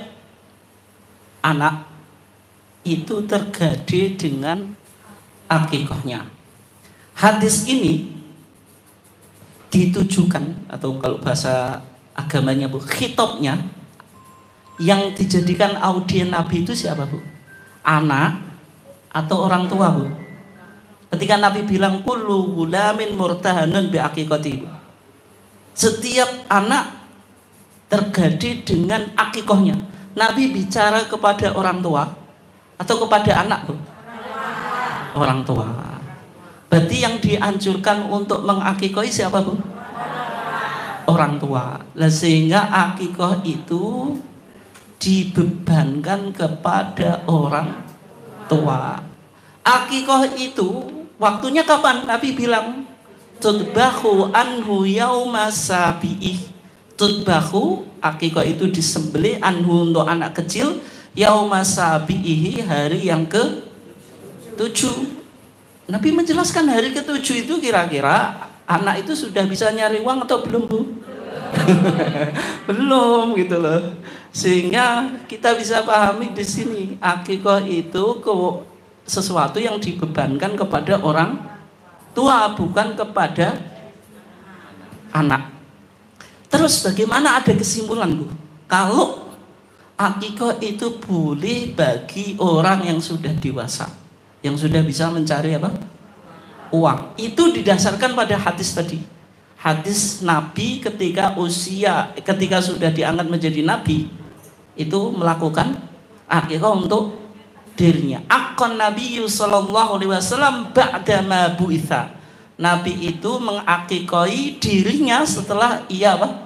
Speaker 1: anak itu tergade dengan akikahnya. Hadis ini ditujukan, atau kalau bahasa agamanya Bu, khitabnya yang dijadikan audien Nabi itu siapa Bu? Anak atau orang tua Bu? Ketika Nabi bilang kullu gulamin murtahanun bi aqiqati, setiap anak tergade dengan akikahnya. Nabi bicara kepada orang tua atau kepada anak Bu? Orang tua. Berarti yang dianjurkan untuk mengakikahi siapa Bu? Orang tua. Nah, sehingga akikah itu dibebankan kepada orang tua. Akikah itu waktunya kapan? Nabi bilang tudbahu anhu yauma sabiih. Tudbahu, akikah itu disembelih anhu untuk anak kecil, yauma sabiih, hari yang ke-7. Nabi menjelaskan hari ke-7 itu kira-kira anak itu sudah bisa nyari uang atau belum Bu? Belum gitu loh. Sehingga kita bisa pahami di sini akikah itu sesuatu yang dibebankan kepada orang tua, bukan kepada anak. Terus bagaimana, ada kesimpulan Bu? Kalau akikah itu boleh bagi orang yang sudah dewasa, yang sudah bisa mencari apa? Uang. Itu didasarkan pada hadis tadi. Hadis Nabi ketika sudah diangkat menjadi Nabi, itu melakukan akikah untuk dirinya. Akon Nabi sallallahu alaihi wasallam ba'da ma bu'itsa. Nabi itu mengakikahi dirinya setelah ia apa?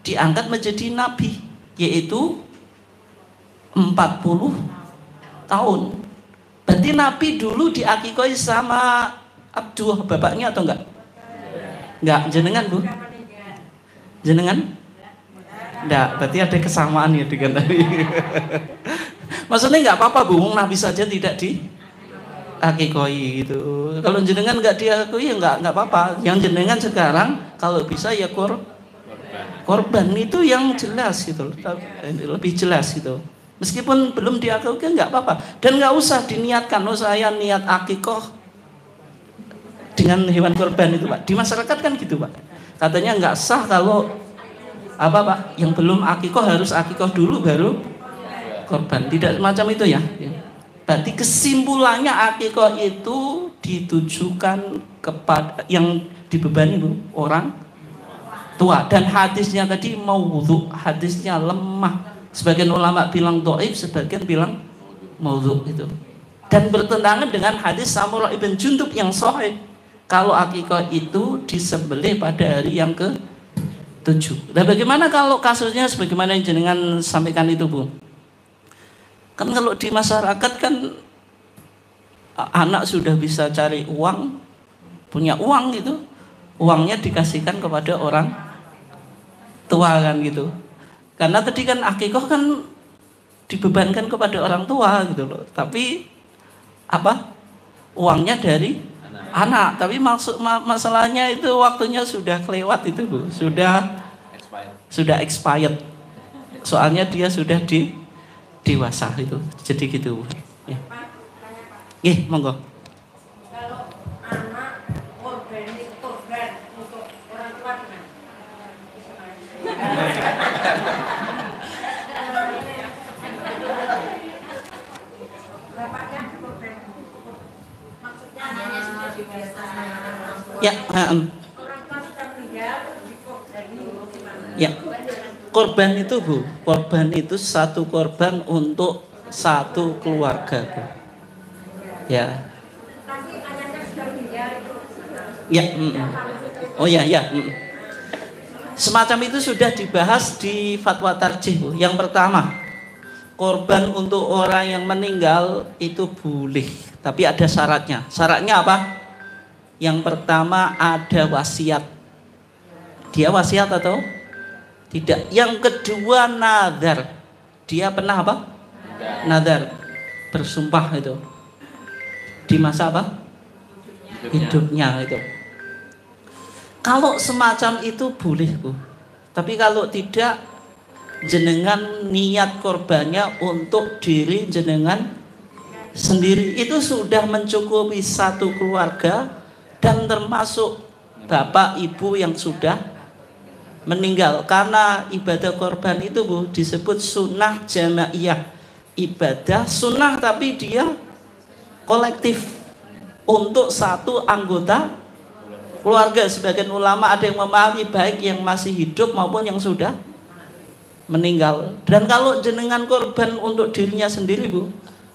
Speaker 1: Diangkat menjadi Nabi, yaitu 40 tahun. Berarti Nabi dulu diakikahi sama Abdul, bapaknya atau enggak? Enggak, jenengan Bu? Jenengan? Enggak, berarti ada kesamaan ya dengan tadi. Maksudnya enggak apa-apa Bu, Nabi saja tidak diakikahi gitu. Kalau jenengan enggak diakui ya enggak apa-apa. Yang jenengan sekarang kalau bisa ya korban itu yang jelas gitu, lebih jelas gitu. Meskipun belum diakui enggak apa-apa, dan enggak usah diniatkan, oh saya niat akikah dengan hewan korban itu Pak. Di masyarakat kan gitu Pak. Katanya enggak sah kalau apa Pak, yang belum akikah harus akikah dulu baru korban. Tidak macam itu ya. Berarti kesimpulannya akikah itu ditujukan kepada yang dibebani Bu, orang tua. Dan hadisnya tadi maudhu, hadisnya lemah. Sebagian ulama bilang dhaif, sebagian bilang maudhu itu. Dan bertentangan dengan hadis Samurah ibn Jundub yang sahih. Kalau akikah itu disembelih pada hari yang ke-7. Nah bagaimana kalau kasusnya sebagaimana yang jenengan sampaikan itu Bu? Kan kalau di masyarakat kan anak sudah bisa cari uang, punya uang gitu, uangnya dikasihkan kepada orang tua kan gitu. Karena tadi kan akikah kan dibebankan kepada orang tua gitu loh. Tapi apa? Uangnya dari anak. Tapi masalahnya itu waktunya sudah kelewat itu, Bu. Sudah expired. Soalnya dia sudah dewasa itu. Jadi gitu, Bu. Ya. Monggo.
Speaker 3: Kalau anak korban untuk orang tua gimana? Bapaknya korban. Maksudnya anaknya sudah dewasa.
Speaker 1: Ya,
Speaker 3: Orang tua sudah meninggal, dikorban gimana?
Speaker 1: ya. Korban itu, Bu, korban itu satu korban untuk satu keluarga, Bu. Ya.
Speaker 3: Tapi anaknya sudah meninggal itu.
Speaker 1: Ya. Oh ya. Semacam itu sudah dibahas di fatwa tarjih, Bu. Yang pertama, korban untuk orang yang meninggal itu boleh, tapi ada syaratnya. Syaratnya apa? Yang pertama ada wasiat. Dia wasiat atau tidak? Yang kedua nadar. Dia pernah apa? Nadar. Bersumpah itu. Di masa apa? Hidupnya itu. Kalau semacam itu boleh, Bu. Tapi kalau tidak, jenengan niat korbannya untuk diri jenengan sendiri. Itu sudah mencukupi satu keluarga dan termasuk bapak ibu yang sudah meninggal. Karena ibadah korban itu, Bu, disebut sunnah jamaiyah. Ibadah sunnah tapi dia kolektif untuk satu anggota keluarga. Sebagian ulama ada yang memahami baik yang masih hidup maupun yang sudah meninggal. Dan kalau jenengan korban untuk dirinya sendiri, Bu,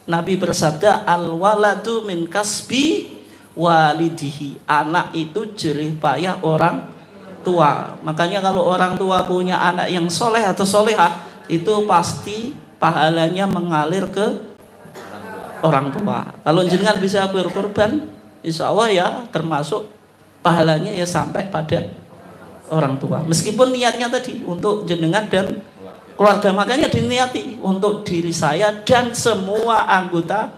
Speaker 1: Nabi bersabda, al-waladu min kasbi walidihi. Anak itu jerih payah orang tua. Makanya kalau orang tua punya anak yang soleh atau solehah, itu pasti pahalanya mengalir ke orang tua. Kalau jenengan bisa berkorban, insya Allah ya termasuk pahalanya ya sampai pada orang tua. Meskipun niatnya tadi untuk jenengan dan keluarga, makanya diniati untuk diri saya dan semua anggota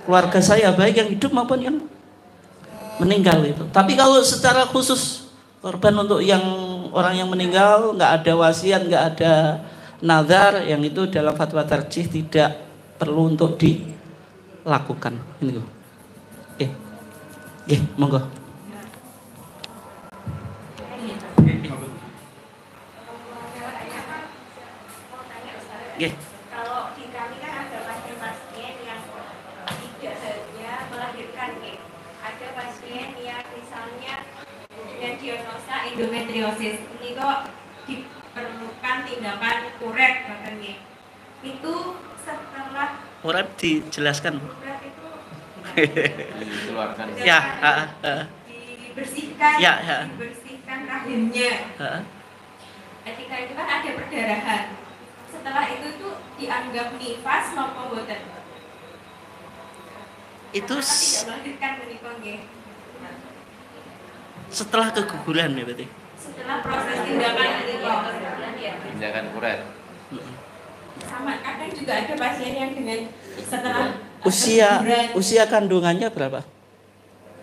Speaker 1: keluarga saya, baik yang hidup maupun yang meninggal itu. Tapi kalau secara khusus korban untuk yang orang yang meninggal, nggak ada wasiat, nggak ada nazar, yang itu dalam fatwa tarjih tidak perlu untuk dilakukan. Ini, monggo.
Speaker 3: Kalau di kami kan ada pasien-pasien yang tidak saja melahirkan, ada pasien yang misalnya dengan diagnosa endometriosis, ini kok diperlukan tindakan kuret katanya. Itu setelah
Speaker 1: Kuret dijelaskan.
Speaker 3: kuret itu
Speaker 2: dikeluarkan.
Speaker 1: Ya,
Speaker 3: dibersihkan,
Speaker 1: Ya.
Speaker 3: dibersihkan rahimnya. Ketika itu kan ada perdarahan. Setelah itu tuh dianggap nifas maupun boten.
Speaker 1: Itu
Speaker 3: tidak melahirkan menika nggih.
Speaker 1: setelah keguguran ya berarti.
Speaker 3: Setelah proses tindakan menika.
Speaker 2: Tindakan kuret.
Speaker 3: Sama kadang juga ada pasien yang dengan setelah
Speaker 1: Usia kandungannya berapa?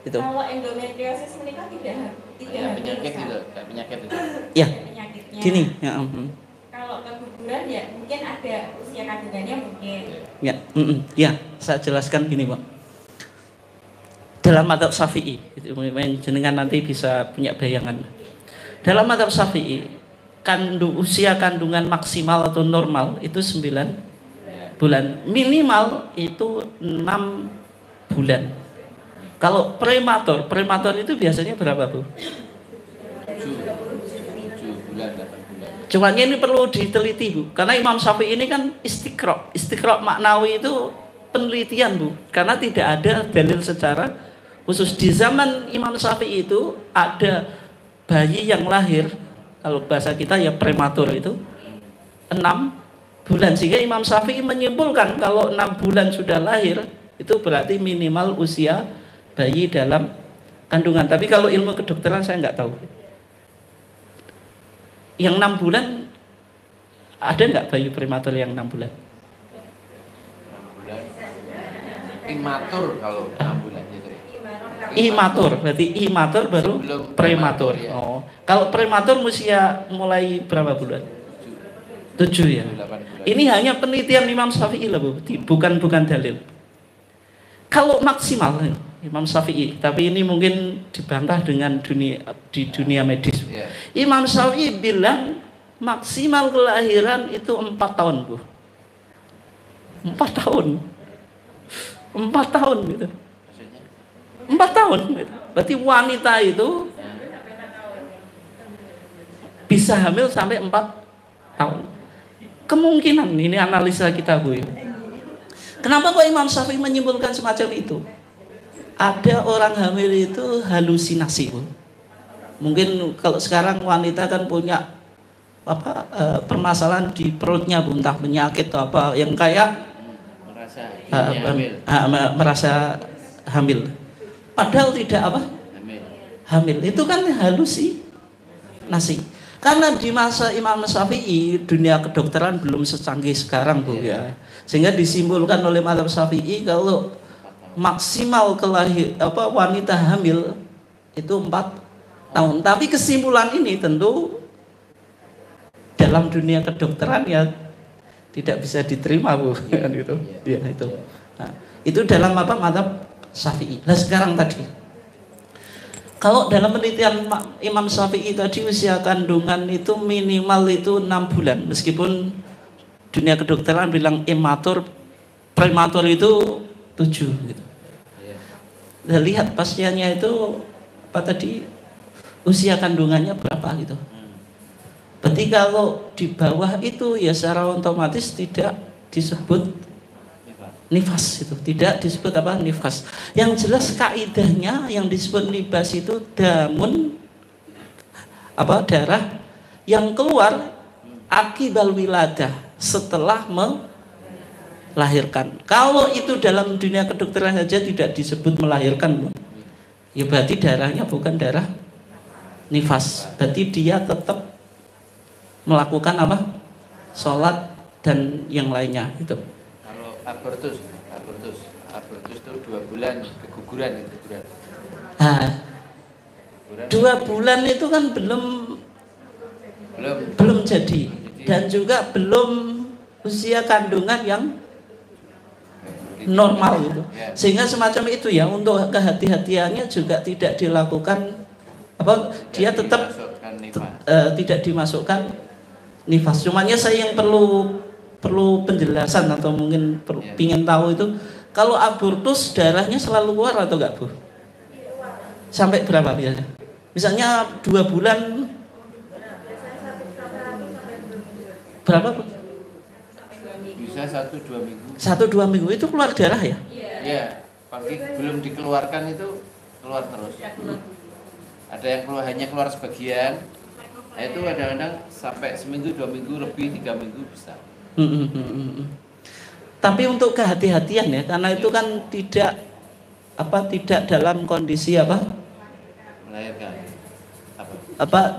Speaker 1: Itu.
Speaker 3: Kalau endometriosis menika tidak
Speaker 2: Penyakit itu, penyakit itu.
Speaker 1: Ya.
Speaker 3: penyakitnya.
Speaker 1: Gini, ya.
Speaker 3: Kalau keguguran ya mungkin ada usia kandungannya mungkin.
Speaker 1: Ya, saya jelaskan gini, Pak. Dalam mazhab Syafi'i, jenengan nanti bisa punya bayangan. Dalam mazhab Syafi'i, usia kandungan maksimal atau normal itu 9 bulan. Minimal itu 6 bulan. Kalau prematur itu biasanya berapa, Bu?
Speaker 2: 7 bulan, 8 bulan.
Speaker 1: Cuman ini perlu diteliti, Bu. Karena Imam Syafi'i ini kan istiqra' maknawi itu penelitian, Bu. Karena tidak ada dalil secara khusus. Di zaman Imam Syafi'i itu ada bayi yang lahir, kalau bahasa kita ya prematur itu 6 bulan. Sehingga Imam Syafi'i menyimpulkan kalau 6 bulan sudah lahir, itu berarti minimal usia bayi dalam kandungan. Tapi kalau ilmu kedokteran saya nggak tahu. Yang 6 bulan, ada nggak bayi prematur yang 6 bulan?
Speaker 2: 6 bulan.
Speaker 6: imatur kalau 6 bulan gitu.
Speaker 1: Imatur, berarti imatur baru
Speaker 6: Sebelum
Speaker 1: prematur.
Speaker 6: ya.
Speaker 1: Oh, kalau prematur usia mulai berapa bulan? 7 ya.
Speaker 6: 8 bulan.
Speaker 1: Ini hanya penelitian Imam Syafi'i lah, Bu. Bukan dalil. Kalau maksimal Imam Syafi'i, tapi ini mungkin dibantah dengan dunia medis.
Speaker 6: Ya.
Speaker 1: Imam Syafi'i bilang maksimal kelahiran itu 4 tahun, Bu. 4 tahun. 4 tahun gitu.
Speaker 6: Maksudnya?
Speaker 1: 4 tahun gitu. Berarti wanita itu bisa hamil sampai 4 tahun. Kemungkinan, ini analisa kita, Bu. Kenapa kok Imam Syafi'i menyimpulkan semacam itu? Ada orang hamil itu halusinasi, Bu. Mungkin kalau sekarang wanita kan punya permasalahan di perutnya, Bu, entah penyakit atau apa yang kayak merasa hamil. Padahal tidak hamil. Itu kan halusinasi. Karena di masa Imam Syafi'i dunia kedokteran belum secanggih sekarang, Bu, ya. Sehingga disimpulkan oleh mazhab Syafi'i kalau maksimal wanita hamil itu 4 tahun. Tapi kesimpulan ini tentu dalam dunia kedokteran ya tidak bisa diterima, Bu, kan gitu. Ya, itu. Nah, itu dalam mazhab Syafi'i. Nah, sekarang tadi kalau dalam penelitian Imam Syafi'i tadi usia kandungan itu minimal itu 6 bulan. Meskipun dunia kedokteran bilang imatur, prematur itu 7 gitu. Nah, lihat pasiennya itu usia kandungannya berapa gitu. Berarti kalau di bawah itu ya secara otomatis tidak disebut nifas itu, tidak disebut nifas. Yang jelas kaidahnya yang disebut nifas itu darah yang keluar akibal wiladah, setelah melahirkan. Kalau itu dalam dunia kedokteran saja tidak disebut melahirkan, ya berarti darahnya bukan darah nifas. Berarti dia tetap melakukan sholat dan yang lainnya itu.
Speaker 6: Kalau abortus itu 2 bulan keguguran itu berat.
Speaker 1: 2 bulan itu kan belum jadi, dan juga belum usia kandungan yang normal gitu. Sehingga semacam itu ya, untuk kehati-hatiannya juga tidak dilakukan dia tetap tidak dimasukkan nifas. Cumanya saya yang perlu penjelasan atau mungkin ingin tahu itu, kalau abortus darahnya selalu keluar atau enggak, Bu? Sampai berapa biasanya? Misalnya 2 bulan berapa, Bu?
Speaker 6: Bisa 1-2 minggu.
Speaker 1: 1-2 minggu itu keluar darah ya?
Speaker 6: Iya, pagi belum dikeluarkan itu keluar terus. Ada yang hanya keluar sebagian. Nah, itu kadang-kadang sampai seminggu, 2 minggu, lebih 3 minggu bisa.
Speaker 1: Tapi untuk kehati-hatian ya, karena itu kan tidak dalam kondisi
Speaker 6: Melahirkan.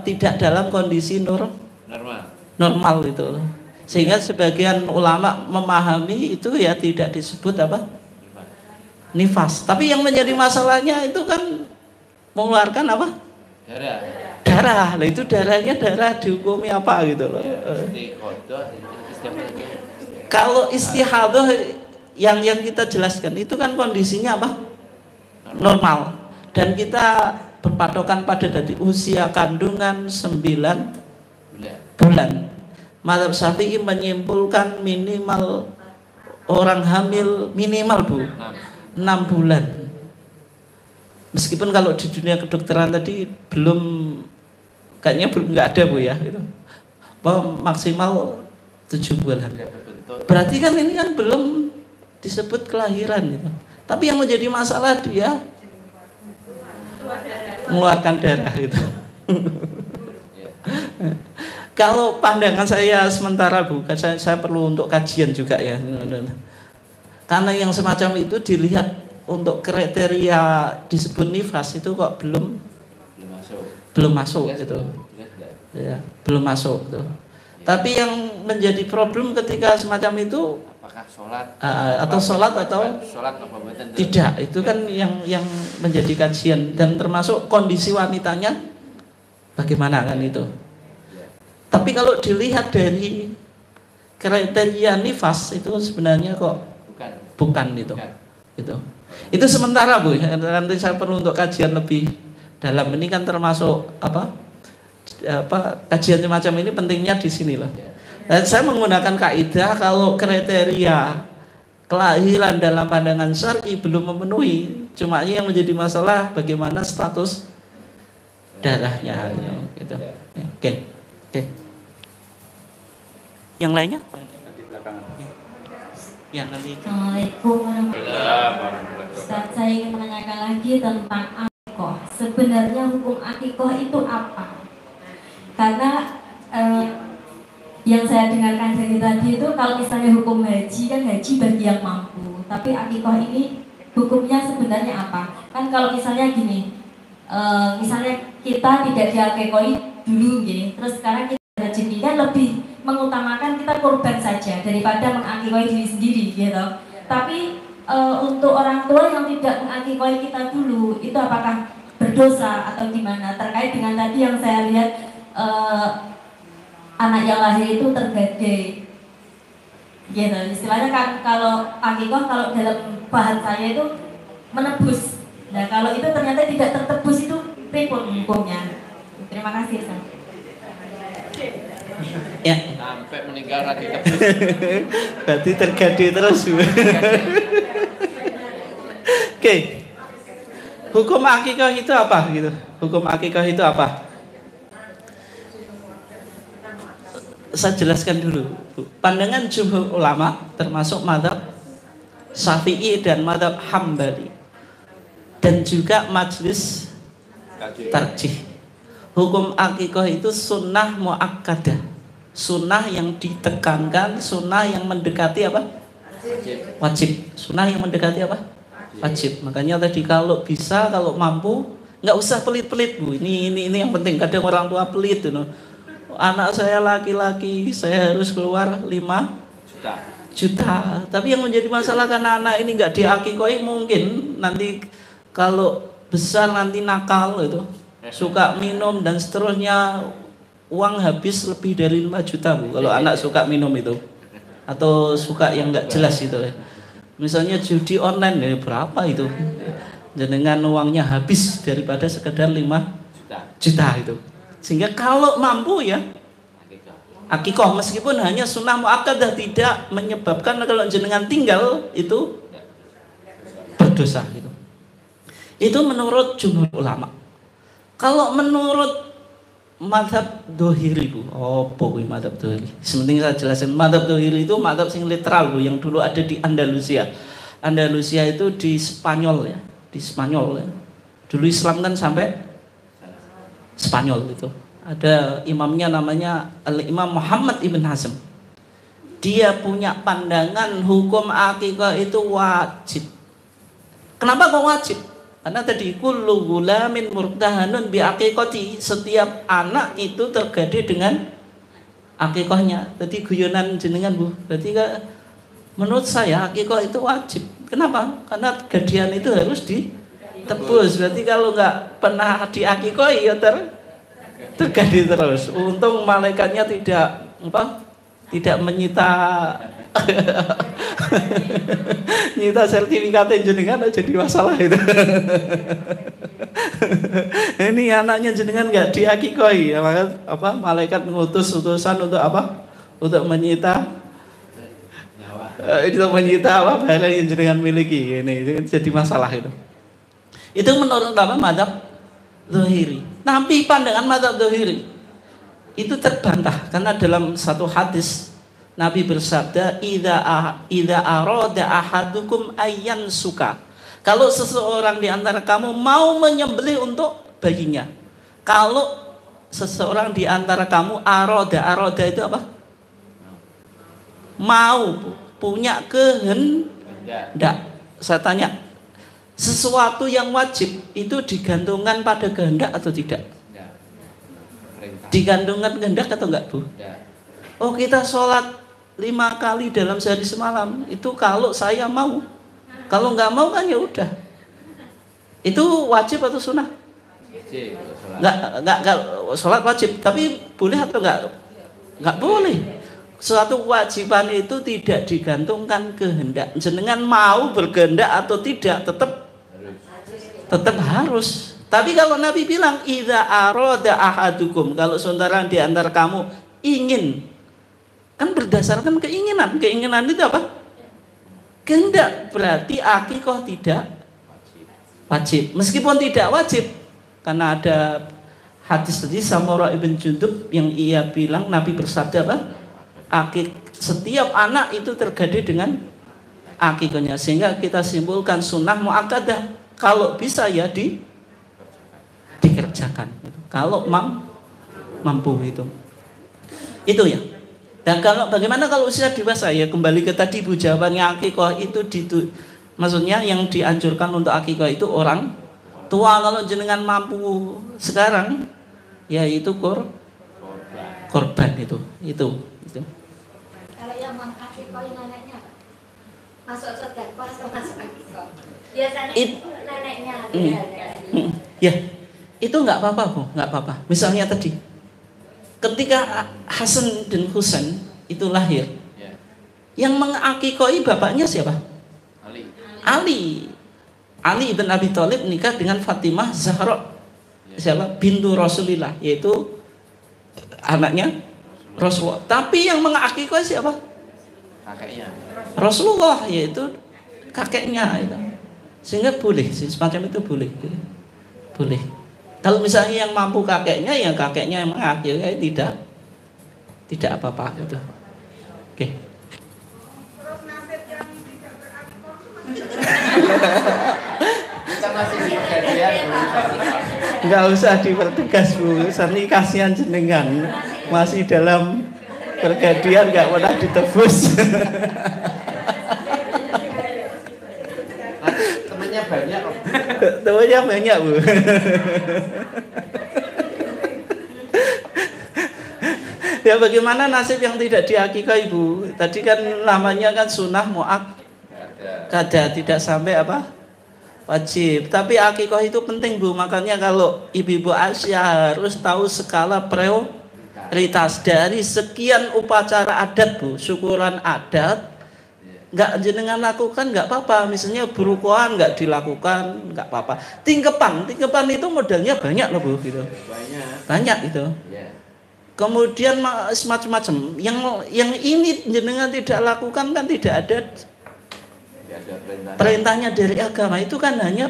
Speaker 1: Tidak dalam kondisi normal itu. Sehingga sebagian ulama memahami itu ya tidak disebut nifas. Tapi yang menjadi masalahnya itu kan mengeluarkan darah. Lah itu darahnya dihukumi apa gitu loh. Kalau istihadah yang kita jelaskan itu kan kondisinya normal, dan kita berpatokan pada tadi usia kandungan 9 bulan. Mazhab Syafi'i menyimpulkan minimal orang hamil minimal, Bu, 6 bulan. Meskipun kalau di dunia kedokteran tadi kayaknya nggak ada, Bu, ya itu maksimal 7 bulan. Berarti kan ini kan belum disebut kelahiran gitu. Tapi yang menjadi masalah dia mengeluarkan darah gitu. Kalau pandangan saya sementara, Bu, saya perlu untuk kajian juga ya. Karena yang semacam itu dilihat untuk kriteria disebut nifas itu kok belum masuk gitu. Ya, belum masuk gitu. Tapi yang menjadi problem ketika semacam itu
Speaker 6: apakah sholat
Speaker 1: atau sholat atau
Speaker 6: sholat apa mboten tuh?
Speaker 1: tidak, itu kan yang menjadi kajian, dan termasuk kondisi wanitanya bagaimana kan itu. Tapi kalau dilihat dari kriteria nifas itu sebenarnya kok bukan itu. Itu sementara Bu, nanti saya perlu untuk kajian lebih dalam. Ini kan termasuk apa kajian semacam ini pentingnya di sini loh. Dan saya menggunakan kaidah kalau kriteria kelahiran dalam pandangan syar'i belum memenuhi, cuma yang menjadi masalah bagaimana status darahnya gitu. Oke. Yang lainnya? Ya, nanti.
Speaker 4: Assalamualaikum warahmatullahi wabarakatuh. Ustaz, saya ingin menanyakan lagi tentang akikoh. Sebenarnya hukum akikoh itu apa? Karena yang saya dengarkan dari tadi itu kalau misalnya hukum haji kan haji bagi yang mampu, tapi akikoh ini hukumnya sebenarnya apa? Kan kalau misalnya gini, misalnya kita tidak diakikoi dulu gitu, terus sekarang kita rezeki kan lebih mengutamakan kita kurban saja daripada mengakikoi diri sendiri gitu. Tapi untuk orang tua yang tidak mengakikoi kita dulu, itu apakah berdosa atau gimana? Terkait dengan tadi yang saya lihat anak yang lahir itu tergade gitu. Istilahnya kan kalau akikoh, kalau dalam bahan saya itu menebus. Nah kalau itu ternyata tidak tertebus, itu pripun hukumnya? Terima kasih Ustaz.
Speaker 1: Ya.
Speaker 6: Sampai meninggal lagi tebus.
Speaker 1: Berarti tergade terus. Oke. Hukum akikah itu apa gitu? Hukum akikah itu apa? Saya jelaskan dulu. Pandangan jumhur ulama termasuk mazhab Syafi'i dan mazhab Hambali dan juga majelis tarjih. Hukum akikah itu sunnah muakkadah, sunnah yang ditekankan, sunnah yang mendekati apa? Wajib. Sunnah yang mendekati apa? Wajib. Makanya tadi kalau bisa, kalau mampu, nggak usah pelit-pelit Bu. Ini yang penting. Kadang orang tua pelit tuh. Anak saya laki-laki, saya harus keluar 5 juta. Tapi yang menjadi masalah karena anak ini nggak diakikoi, mungkin nanti kalau besar nanti nakal itu, suka minum dan seterusnya, uang habis lebih dari 5 juta Bu. Kalau anak suka minum itu, atau suka yang nggak jelas itu ya. Misalnya judi online ya, berapa itu? Dengan uangnya habis daripada sekedar 5 juta itu. Sehingga kalau mampu ya akikoh, meskipun hanya sunnah muakkadah, tidak menyebabkan kalau jenengan tinggal itu berdosa gitu. Itu menurut jumhur ulama. Kalau menurut mazhab Dohiri Bu, kuwi mazhab Dohiri. Sementing saya jelasin, mazhab Dohiri itu mazhab sing literal Bu, yang dulu ada di Andalusia. Andalusia itu di Spanyol ya, di Spanyol ya. Dulu Islam kan sampai Spanyol itu. Ada imamnya namanya Al-Imam Muhammad Ibn Hazm. Dia punya pandangan hukum akikah itu wajib. Kenapa kok wajib? Karena tadi kullu gulamin murtahanun bi aqiqati, setiap anak itu tergade dengan akikahnya. Tadi guyonan jenengan Bu. Berarti menurut saya akikah itu wajib. Kenapa? Karena gadian itu harus ditebus. Berarti kalau nggak pernah diakikoi ya tergade terus. Untung malaikatnya tidak menyita nyita sertifikatnya jenengan, jadi masalah itu. Ini anaknya jenengan nggak diakikoi, maka malaikat mengutus utusan untuk apa? Untuk menyita barang yang jenengan miliki. Ini jadi masalah itu. Itu menurut apa? Mazhab Zahiri. Tapi pandangan mazhab Zahiri itu terbantah karena dalam satu hadis Nabi bersabda, idza arada ahadukum ayyan suka. Kalau seseorang di antara kamu mau menyembelih untuk baginya. Kalau seseorang di antara kamu arada itu apa? Mau, punya kehendak. Saya tanya, sesuatu yang wajib itu digantungkan pada kehendak atau tidak? Digantungkan kehendak atau enggak Bu? Oh, kita sholat 5 kali dalam sehari semalam. Itu kalau saya mau. Kalau nggak mau kan ya udah. Itu wajib atau sunnah?
Speaker 6: Wajib.
Speaker 1: Nggak sholat wajib, tapi boleh atau nggak? Nggak boleh. Suatu kewajiban itu tidak digantungkan kehendak. Jenengan mau berkehendak atau tidak, tetap harus. Tapi kalau Nabi bilang idza arada ahadukum, kalau saudara di antara kamu ingin, kan berdasarkan keinginan. Keinginan itu apa? Kehendak. Berarti akikah tidak wajib. Meskipun tidak wajib, karena ada hadis tadi Samurah ibn Jundub yang ia bilang Nabi bersabda apa? Setiap anak itu tergadai dengan akikahnya, sehingga kita simpulkan sunnah muakkadah kalau bisa ya dikerjakan. Kalau mampu itu ya. Dan bagaimana kalau usia dewasa ya, kembali ke tadi Bu, jawabannya akikah itu maksudnya yang dianjurkan untuk akikah itu orang tua. Kalau jenengan mampu sekarang ya itu korban itu.
Speaker 4: Kalau yang mengakikah neneknya masuk sedekah atau masuk akikah? Biasanya neneknya.
Speaker 1: Ya, itu nggak apa-apa Bu, nggak apa-apa. Misalnya tadi, ketika Hasan dan Husain itu lahir, yang mengakikoi bapaknya siapa? Ali ibn Abi Thalib nikah dengan Fatimah Zahra, siapa? Bintu Rasulillah, yaitu anaknya Rasulullah. Tapi yang mengakikoi siapa?
Speaker 6: Kakeknya.
Speaker 1: Rasulullah, yaitu kakeknya itu. Sehingga boleh, semacam itu boleh. Kalau misalnya yang mampu kakeknya, yang kakeknya yang mengakikoi tidak apa-apa gitu. Oke.
Speaker 5: Terus nasib yang tidak berakikah
Speaker 6: Kita masih di kejadian.
Speaker 1: Nggak usah dipertegas Bu, sani kasihan jenengan masih dalam pergadian, nggak pernah ditebus.
Speaker 6: Temennya banyak kok.
Speaker 1: Temennya banyak Bu. Ya bagaimana nasib yang tidak diakikah Bu? Tadi kan namanya kan sunnah muakkadah, tidak sampai apa? Wajib. Tapi akikah itu penting Bu. Makanya kalau ibu-ibu Aisyah harus tahu skala prioritas dari sekian upacara adat Bu, syukuran adat. Nggak jenengan lakukan nggak apa-apa. Misalnya berukuhan nggak dilakukan nggak apa-apa. Tingkepan itu modalnya banyak loh Bu gitu. Banyak itu. Kemudian semacam-macam. Yang ini jenengan tidak lakukan kan tidak ada perintahnya dari agama, itu kan hanya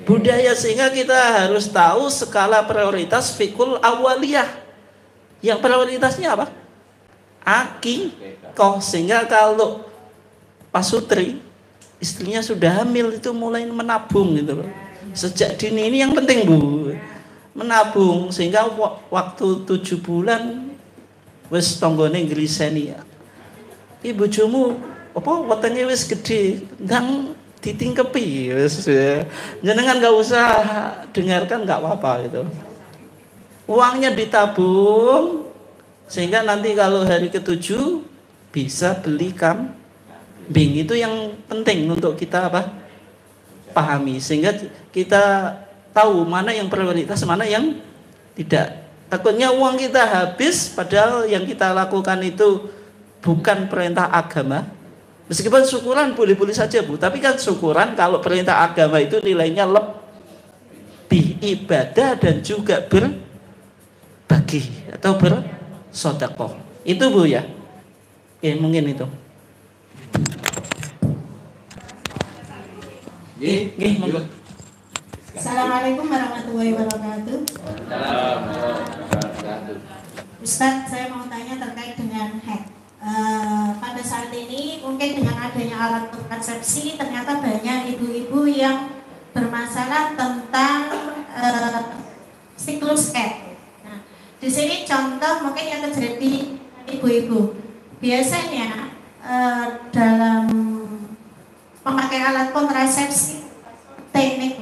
Speaker 1: budaya, sehingga kita harus tahu skala prioritas fikul awaliyah. Yang prioritasnya apa? Akikah. Sehingga kalau pasutri istrinya sudah hamil itu mulai menabung gitu loh. Sejak dini ini yang penting Bu, menabung, sehingga waktu 7 bulan wis tonggone ngliseni ya. Ibu bojomu apa wetenge wis gede, ndang ditingkepi wis. Jenengan enggak usah dengarkan, enggak apa-apa gitu. Uangnya ditabung sehingga nanti kalau hari ke-7 bisa beli kambing. Itu yang penting untuk kita apa? Pahami, sehingga kita tahu mana yang prioritas, mana yang tidak. Takutnya uang kita habis padahal yang kita lakukan itu bukan perintah agama. Meskipun syukuran boleh-boleh saja Bu, tapi kan syukuran kalau perintah agama itu nilainya lebih ibadah dan juga berbagi atau bersedekah. Itu Bu ya. Oke, mungkin itu. Monggo.
Speaker 7: Assalamualaikum warahmatullahi wabarakatuh. Ustadz, saya mau tanya terkait dengan haid. Pada saat ini mungkin dengan adanya alat kontrasepsi ternyata banyak ibu-ibu yang bermasalah tentang siklus haid. Nah, di sini contoh mungkin yang terjadi ibu-ibu biasanya dalam memakai alat kontrasepsi teknik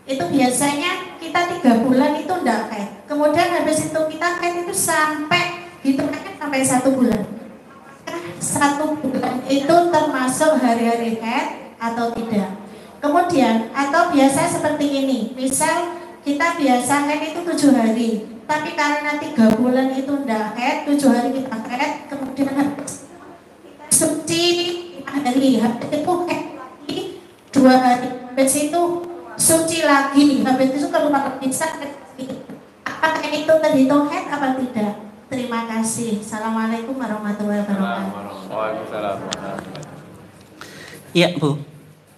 Speaker 7: itu biasanya kita 3 bulan itu enggak haid. Kemudian habis itu kita haid itu sampai hitungannya sampai 1 bulan. 1 bulan itu termasuk hari-hari haid atau tidak? Kemudian atau biasa seperti ini, misal kita biasa haid itu 7 hari, tapi karena 3 bulan itu enggak haid, 7 hari kita haid, kemudian suci hari itu haid lagi 2 hari, habis itu suci lagi, habis itu keluar bisa. Apakah itu terhitung haid apa tidak? Terima kasih. Assalamualaikum warahmatullahi wabarakatuh.
Speaker 1: Ya Bu,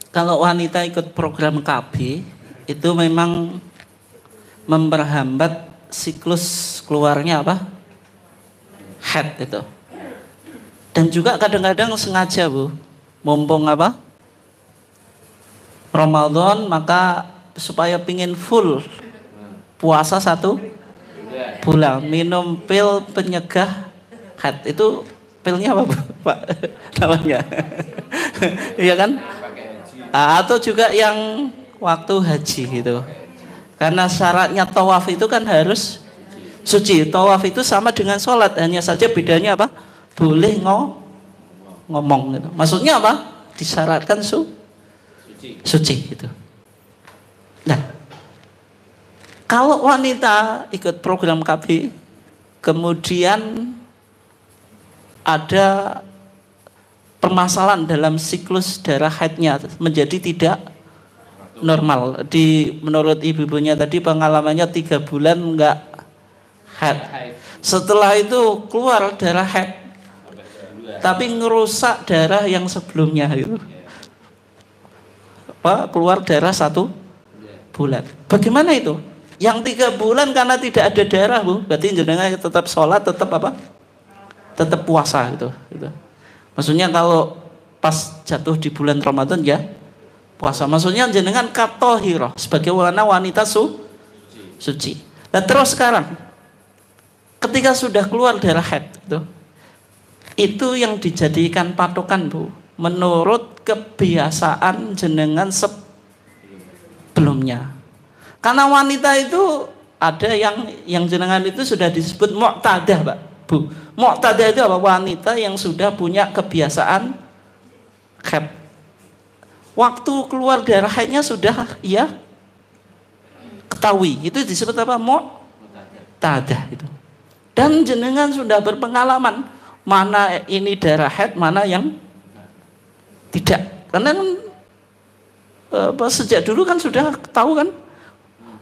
Speaker 1: kalau wanita ikut program KB itu memang memperhambat siklus keluarnya apa? Haid itu. Dan juga kadang-kadang sengaja Bu, mumpung apa? Ramadan, maka supaya pingin full puasa 1 bulan, minum pil penyegah haid. Itu pilnya apa Pak namanya? Iya kan? Atau juga yang waktu haji gitu. Karena syaratnya tawaf itu kan harus suci. Tawaf itu sama dengan sholat, hanya saja bedanya apa? Boleh ngomong gitu. Maksudnya apa? Disyaratkan suci gitu. Nah, kalau wanita ikut program KB, kemudian ada permasalahan dalam siklus darah haidnya menjadi tidak normal. Menurut ibu-ibunya tadi pengalamannya 3 bulan enggak haid. Setelah itu keluar darah haid, tapi ngerusak darah yang sebelumnya itu. Keluar darah 1 bulan. Bagaimana itu? Yang 3 bulan karena tidak ada darah Bu, berarti jenengan tetap sholat, tetap apa? Tetap puasa gitu. Maksudnya kalau pas jatuh di bulan Ramadan ya puasa. Maksudnya jenengan katohiro sebagai wanita suci. Nah terus sekarang ketika sudah keluar darah haid itu yang dijadikan patokan Bu, menurut kebiasaan jenengan sebelumnya. Karena wanita itu ada yang jenengan itu sudah disebut mu'tadah Pak Bu. Mu'tadah itu apa? Wanita yang sudah punya kebiasaan haid. Waktu keluar darah haidnya sudah ia ketahui. Itu disebut apa? Mu'tadah itu. Dan jenengan sudah berpengalaman mana ini darah haid, mana yang tidak. Karena sejak dulu kan sudah tahu kan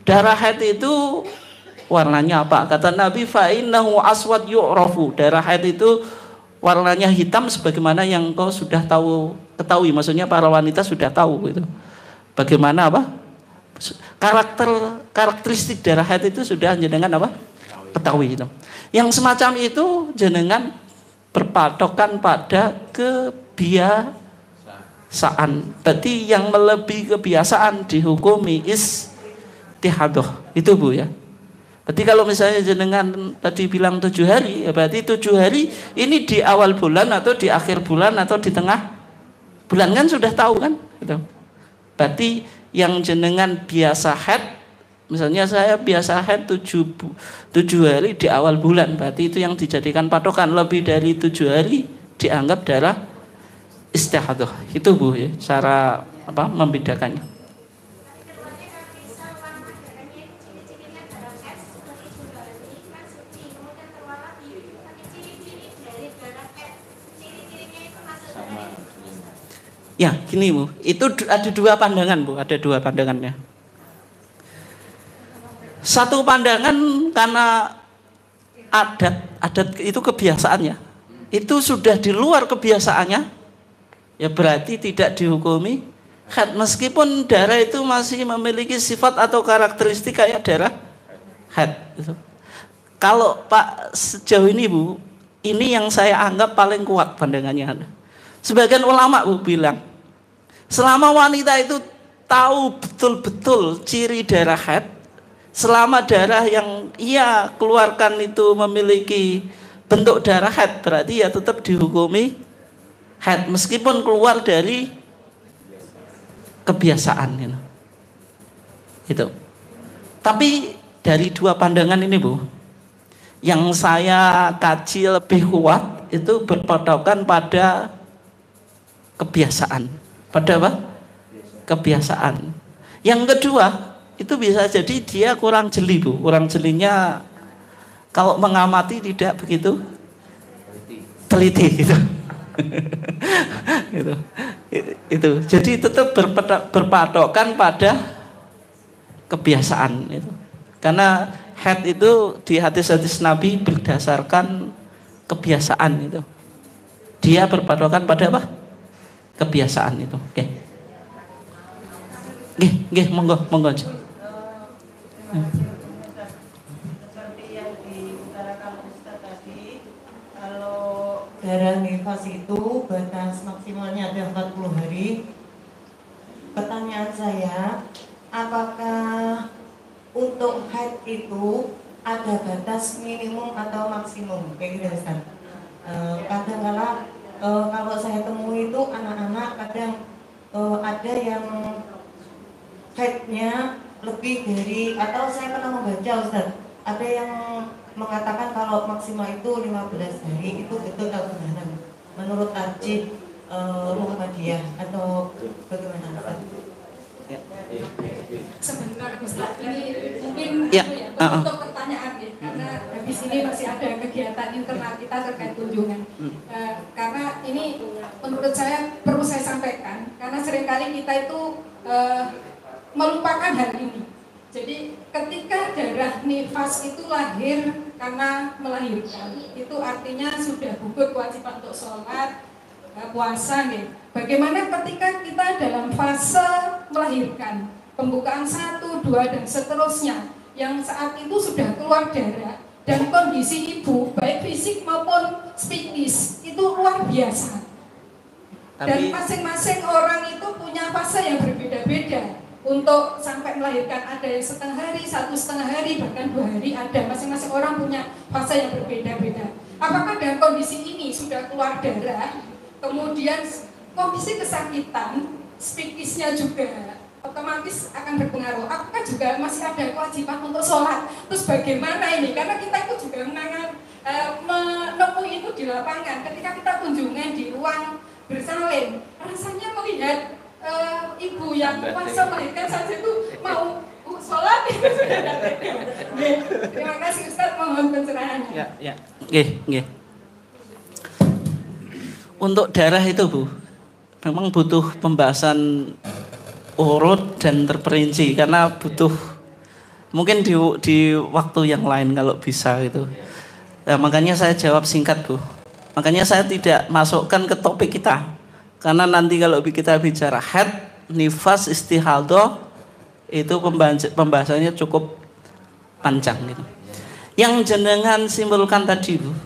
Speaker 1: darah haid itu warnanya apa? Kata Nabi, fa innahu aswad yu'rafu. Darah haid itu warnanya hitam sebagaimana yang kau sudah ketahui. Maksudnya para wanita sudah tahu gitu. Bagaimana apa? Karakteristik darah haid itu sudah jenengan apa? Ketahui gitu. Yang semacam itu jenengan berpatokan pada kebiasaan. Berarti yang melebihi kebiasaan dihukumi istihadah. Itu Bu ya. Berarti kalau misalnya jenengan tadi bilang 7 hari, ya berarti 7 hari ini di awal bulan atau di akhir bulan atau di tengah bulan kan sudah tahu kan? Gitu. Berarti yang jenengan biasa haid, misalnya saya biasa haid 7 hari di awal bulan, berarti itu yang dijadikan patokan. Lebih dari 7 hari dianggap darah istihadah. Itu Bu ya, cara apa membedakannya. Ya, gini Bu, itu ada 2 pandangan Bu, ada 2 pandangannya. Satu pandangan karena adat itu kebiasaannya, itu sudah di luar kebiasaannya, ya berarti tidak dihukumi haid, meskipun darah itu masih memiliki sifat atau karakteristik kayak darah haid. Kalau Pak sejauh ini Bu, ini yang saya anggap paling kuat pandangannya. Sebagian ulama Bu bilang, selama wanita itu tahu betul-betul ciri darah haid, selama darah yang ia keluarkan itu memiliki bentuk darah haid, berarti ya tetap dihukumi haid meskipun keluar dari kebiasaan gitu. Itu. Tapi dari 2 pandangan ini Bu, yang saya kaji lebih kuat itu berpatokan pada kebiasaan. Pada apa? Kebiasaan. Yang kedua, itu bisa jadi dia kurang jeli, Bu. Kurang jelinya kalau mengamati tidak begitu teliti gitu. Gitu. Itu. Jadi tetap berpatokan pada kebiasaan itu. Karena had itu di hadis-hadis Nabi berdasarkan kebiasaan itu. Dia berpatokan pada apa? Kebiasaan itu. Oke. Nggih, monggo.
Speaker 8: Seperti yang diutarakan Ustaz tadi, kalau darah nifas itu batas maksimalnya ada 40 hari. Pertanyaan saya, apakah untuk haid itu ada batas minimum atau maksimum? Kayak gitu Ustaz. Kadang-kala kalau saya temui itu anak-anak kadang ada yang haidnya lebih dari, atau saya pernah membaca Ustaz, ada yang mengatakan kalau maksimal itu 15 hari, itu betul atau bagaimana? Menurut tarjih Muhammadiyah atau bagaimana Ustaz?
Speaker 9: Sebentar Ustaz, ini mungkin
Speaker 1: ya,
Speaker 9: untuk pertanyaan ya, karena habis ini masih ada kegiatan internal kita terkait kunjungan. Karena ini menurut saya perlu saya sampaikan, karena seringkali kita itu melupakan hal ini. Jadi ketika darah nifas itu lahir karena melahirkan, itu artinya sudah gugur kewajiban untuk sholat, puasa nih. Bagaimana ketika kita dalam fase melahirkan, pembukaan 1, 2 dan seterusnya, yang saat itu sudah keluar darah dan kondisi ibu baik fisik maupun psikis itu luar biasa. Dan masing-masing orang itu punya fase yang berbeda-beda. Untuk sampai melahirkan ada yang setengah hari, 1,5 hari, bahkan 2 hari ada. Masing-masing orang punya fase yang berbeda-beda. Apakah dalam kondisi ini sudah keluar darah, kemudian kondisi kesakitan, psikisnya juga otomatis akan berpengaruh. Apakah juga masih ada kewajiban untuk sholat? Terus bagaimana ini? Karena kita itu juga menemui itu di lapangan. Ketika kita kunjungan di ruang bersalin, rasanya melihat ibu yang puasa melahirkan saja itu mau sholat itu sudah ada. Terima kasih Ustaz, mohon pencerahannya.
Speaker 1: Ya. Nggih. Untuk darah itu Bu, memang butuh pembahasan urut dan terperinci, karena butuh mungkin di waktu yang lain kalau bisa gitu. Nah, makanya saya jawab singkat Bu. Makanya saya tidak masukkan ke topik kita. Karena nanti kalau kita bicara haid, nifas, istihadah, itu pembahasannya cukup panjang gitu. Yang jenengan simpulkan tadi Bu,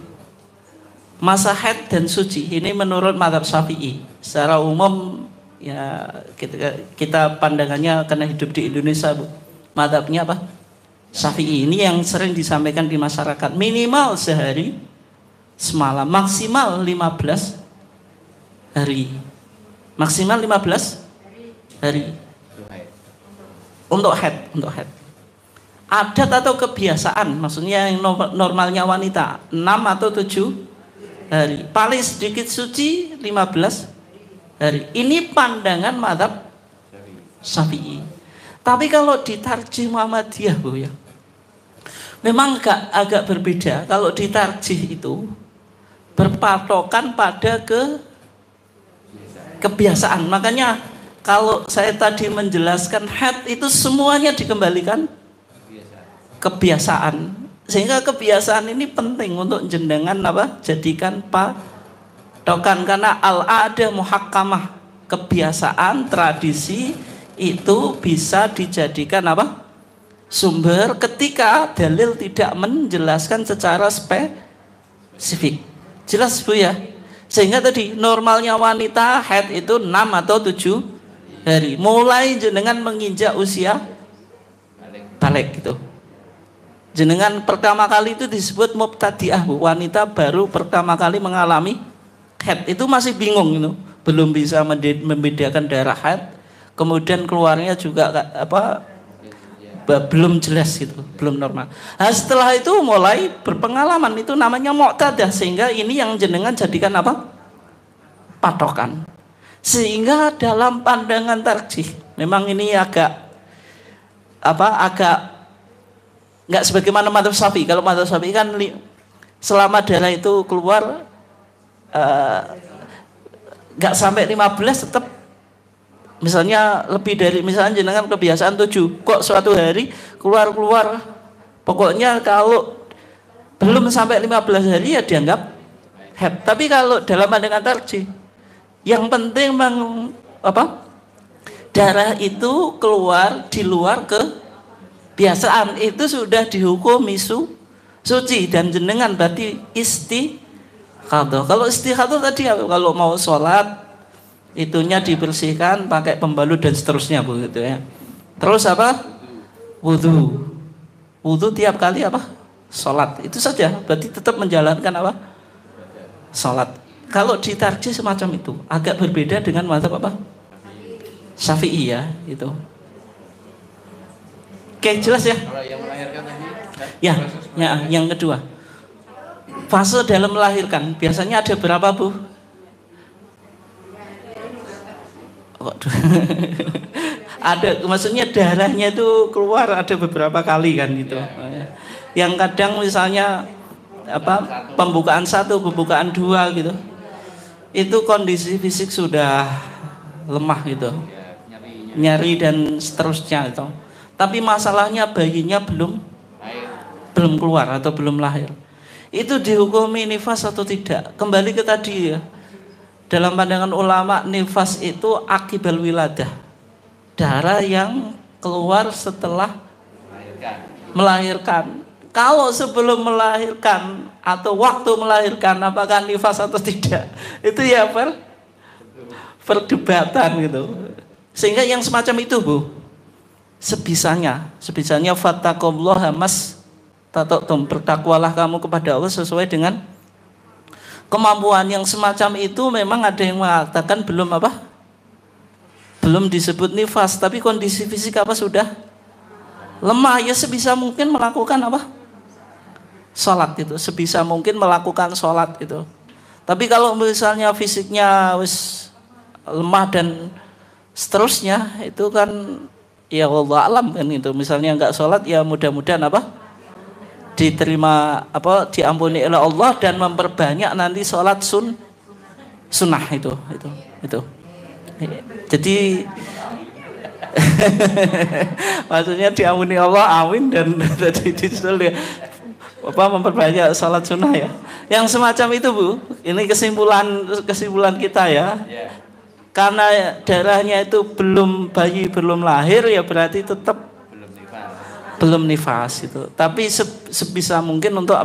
Speaker 1: masa haid dan suci ini menurut mazhab Syafi'i. Secara umum ya kita pandangannya karena hidup di Indonesia Bu, mazhabnya apa? Syafi'i. Ini yang sering disampaikan di masyarakat, minimal sehari semalam, maksimal 15 hari. Maksimal 15 hari. Untuk haid. Adat atau kebiasaan, maksudnya yang normalnya wanita 6 atau 7 hari. Paling sedikit suci 15 hari. Ini pandangan mazhab Syafi'i. Tapi kalau di tarjih Muhammadiyah Bu ya, memang agak berbeda. Kalau di tarjih itu berpatokan pada kebiasaan. Makanya kalau saya tadi menjelaskan haid itu semuanya dikembalikan kebiasaan. Sehingga kebiasaan ini penting untuk jenengan jadikan patokan, karena al-adah muhakkamah, kebiasaan, tradisi itu bisa dijadikan sumber ketika dalil tidak menjelaskan secara spesifik. Jelas Bu ya? Sehingga tadi normalnya wanita haid itu 6 atau 7 hari. Mulai jenengan menginjak usia balik gitu. Jenengan pertama kali itu disebut mubtadi'ah Bu. Wanita baru pertama kali mengalami haid. Itu masih bingung gitu. Belum bisa membedakan darah haid. Kemudian keluarnya juga belum jelas gitu, belum normal. Nah, setelah itu mulai berpengalaman, itu namanya muqtadah, sehingga ini yang jenengan jadikan apa? Patokan. Sehingga dalam pandangan tarjih, memang ini agak nggak sebagaimana madzhab Syafi'i. Kalau madzhab Syafi'i kan selama darah itu keluar nggak sampai 15 tetap, misalnya lebih dari, misalnya jenengan kebiasaan 7, kok suatu hari keluar pokoknya kalau belum sampai 15 hari ya dianggap haid. Tapi kalau dalam pandangan tarjih, yang penting darah itu keluar di luar kebiasaan, itu sudah dihukumi suci, dan jenengan berarti istikhadah. Kalau istikhadah tadi kalau mau sholat itunya dibersihkan pakai pembalut dan seterusnya begitu ya. Terus wudhu tiap kali sholat, itu saja, berarti tetap menjalankan sholat. Kalau di tarjih semacam itu agak berbeda dengan mazhab Syafi'i ya itu. Oke, jelas ya?
Speaker 6: Kalau yang melahirkan tadi,
Speaker 1: ya, yang kedua, fase dalam melahirkan biasanya ada berapa, Bu? Ada, maksudnya darahnya itu keluar ada beberapa kali kan gitu. Yang kadang misalnya pembukaan 1, pembukaan 2 gitu, itu kondisi fisik sudah lemah gitu, nyari dan seterusnya itu. Tapi masalahnya bayinya belum keluar atau belum lahir. Itu dihukumi nifas atau tidak? Kembali ke tadi ya. Dalam pandangan ulama, nifas itu akibal wiladah, darah yang keluar setelah melahirkan. Kalau sebelum melahirkan atau waktu melahirkan apakah nifas atau tidak, itu ya perdebatan gitu. Sehingga yang semacam itu, Bu, sebisanya fattaqullaha mastata'tum, bertakwalah kamu kepada Allah sesuai dengan kemampuan. Yang semacam itu memang ada yang mengatakan belum disebut nifas, tapi kondisi fisik sudah lemah, ya sebisa mungkin melakukan sholat itu, sebisa mungkin melakukan sholat itu. Tapi kalau misalnya fisiknya wis lemah dan seterusnya, itu kan ya wallahu alam kan itu. Misalnya enggak sholat, ya mudah-mudahan diterima diampuni oleh Allah dan memperbanyak nanti sholat sunnah itu. Jadi maksudnya diampuni Allah, amin, dan tadi disusul memperbanyak sholat sunnah ya. Yang semacam itu, Bu, ini kesimpulan kita ya. Karena darahnya itu bayi belum lahir, ya berarti tetap belum nifas itu. Tapi sebisa mungkin untuk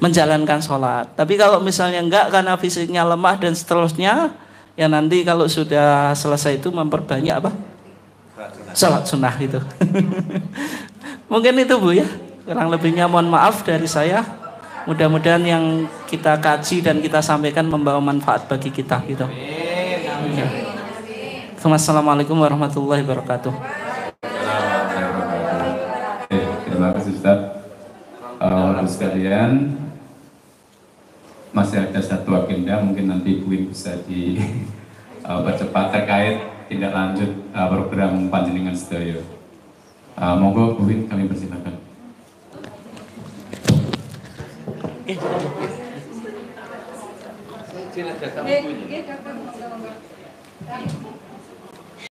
Speaker 1: menjalankan sholat. Tapi kalau misalnya enggak, karena fisiknya lemah dan seterusnya, ya nanti kalau sudah selesai itu memperbanyak sholat sunnah itu. Mungkin itu, Bu ya. Kurang lebihnya mohon maaf dari saya. Mudah-mudahan yang kita kaji dan kita sampaikan membawa manfaat bagi kita gitu. Ya. Assalamualaikum warahmatullahi wabarakatuh.
Speaker 2: Terima kasih Ustaz. Bapak sekalian, masih ada satu agenda, mungkin nanti Bu bisa dipercepat terkait tindak lanjut program panjenengan sedaya. Monggo Bu, kami persilakan.
Speaker 6: Silakan.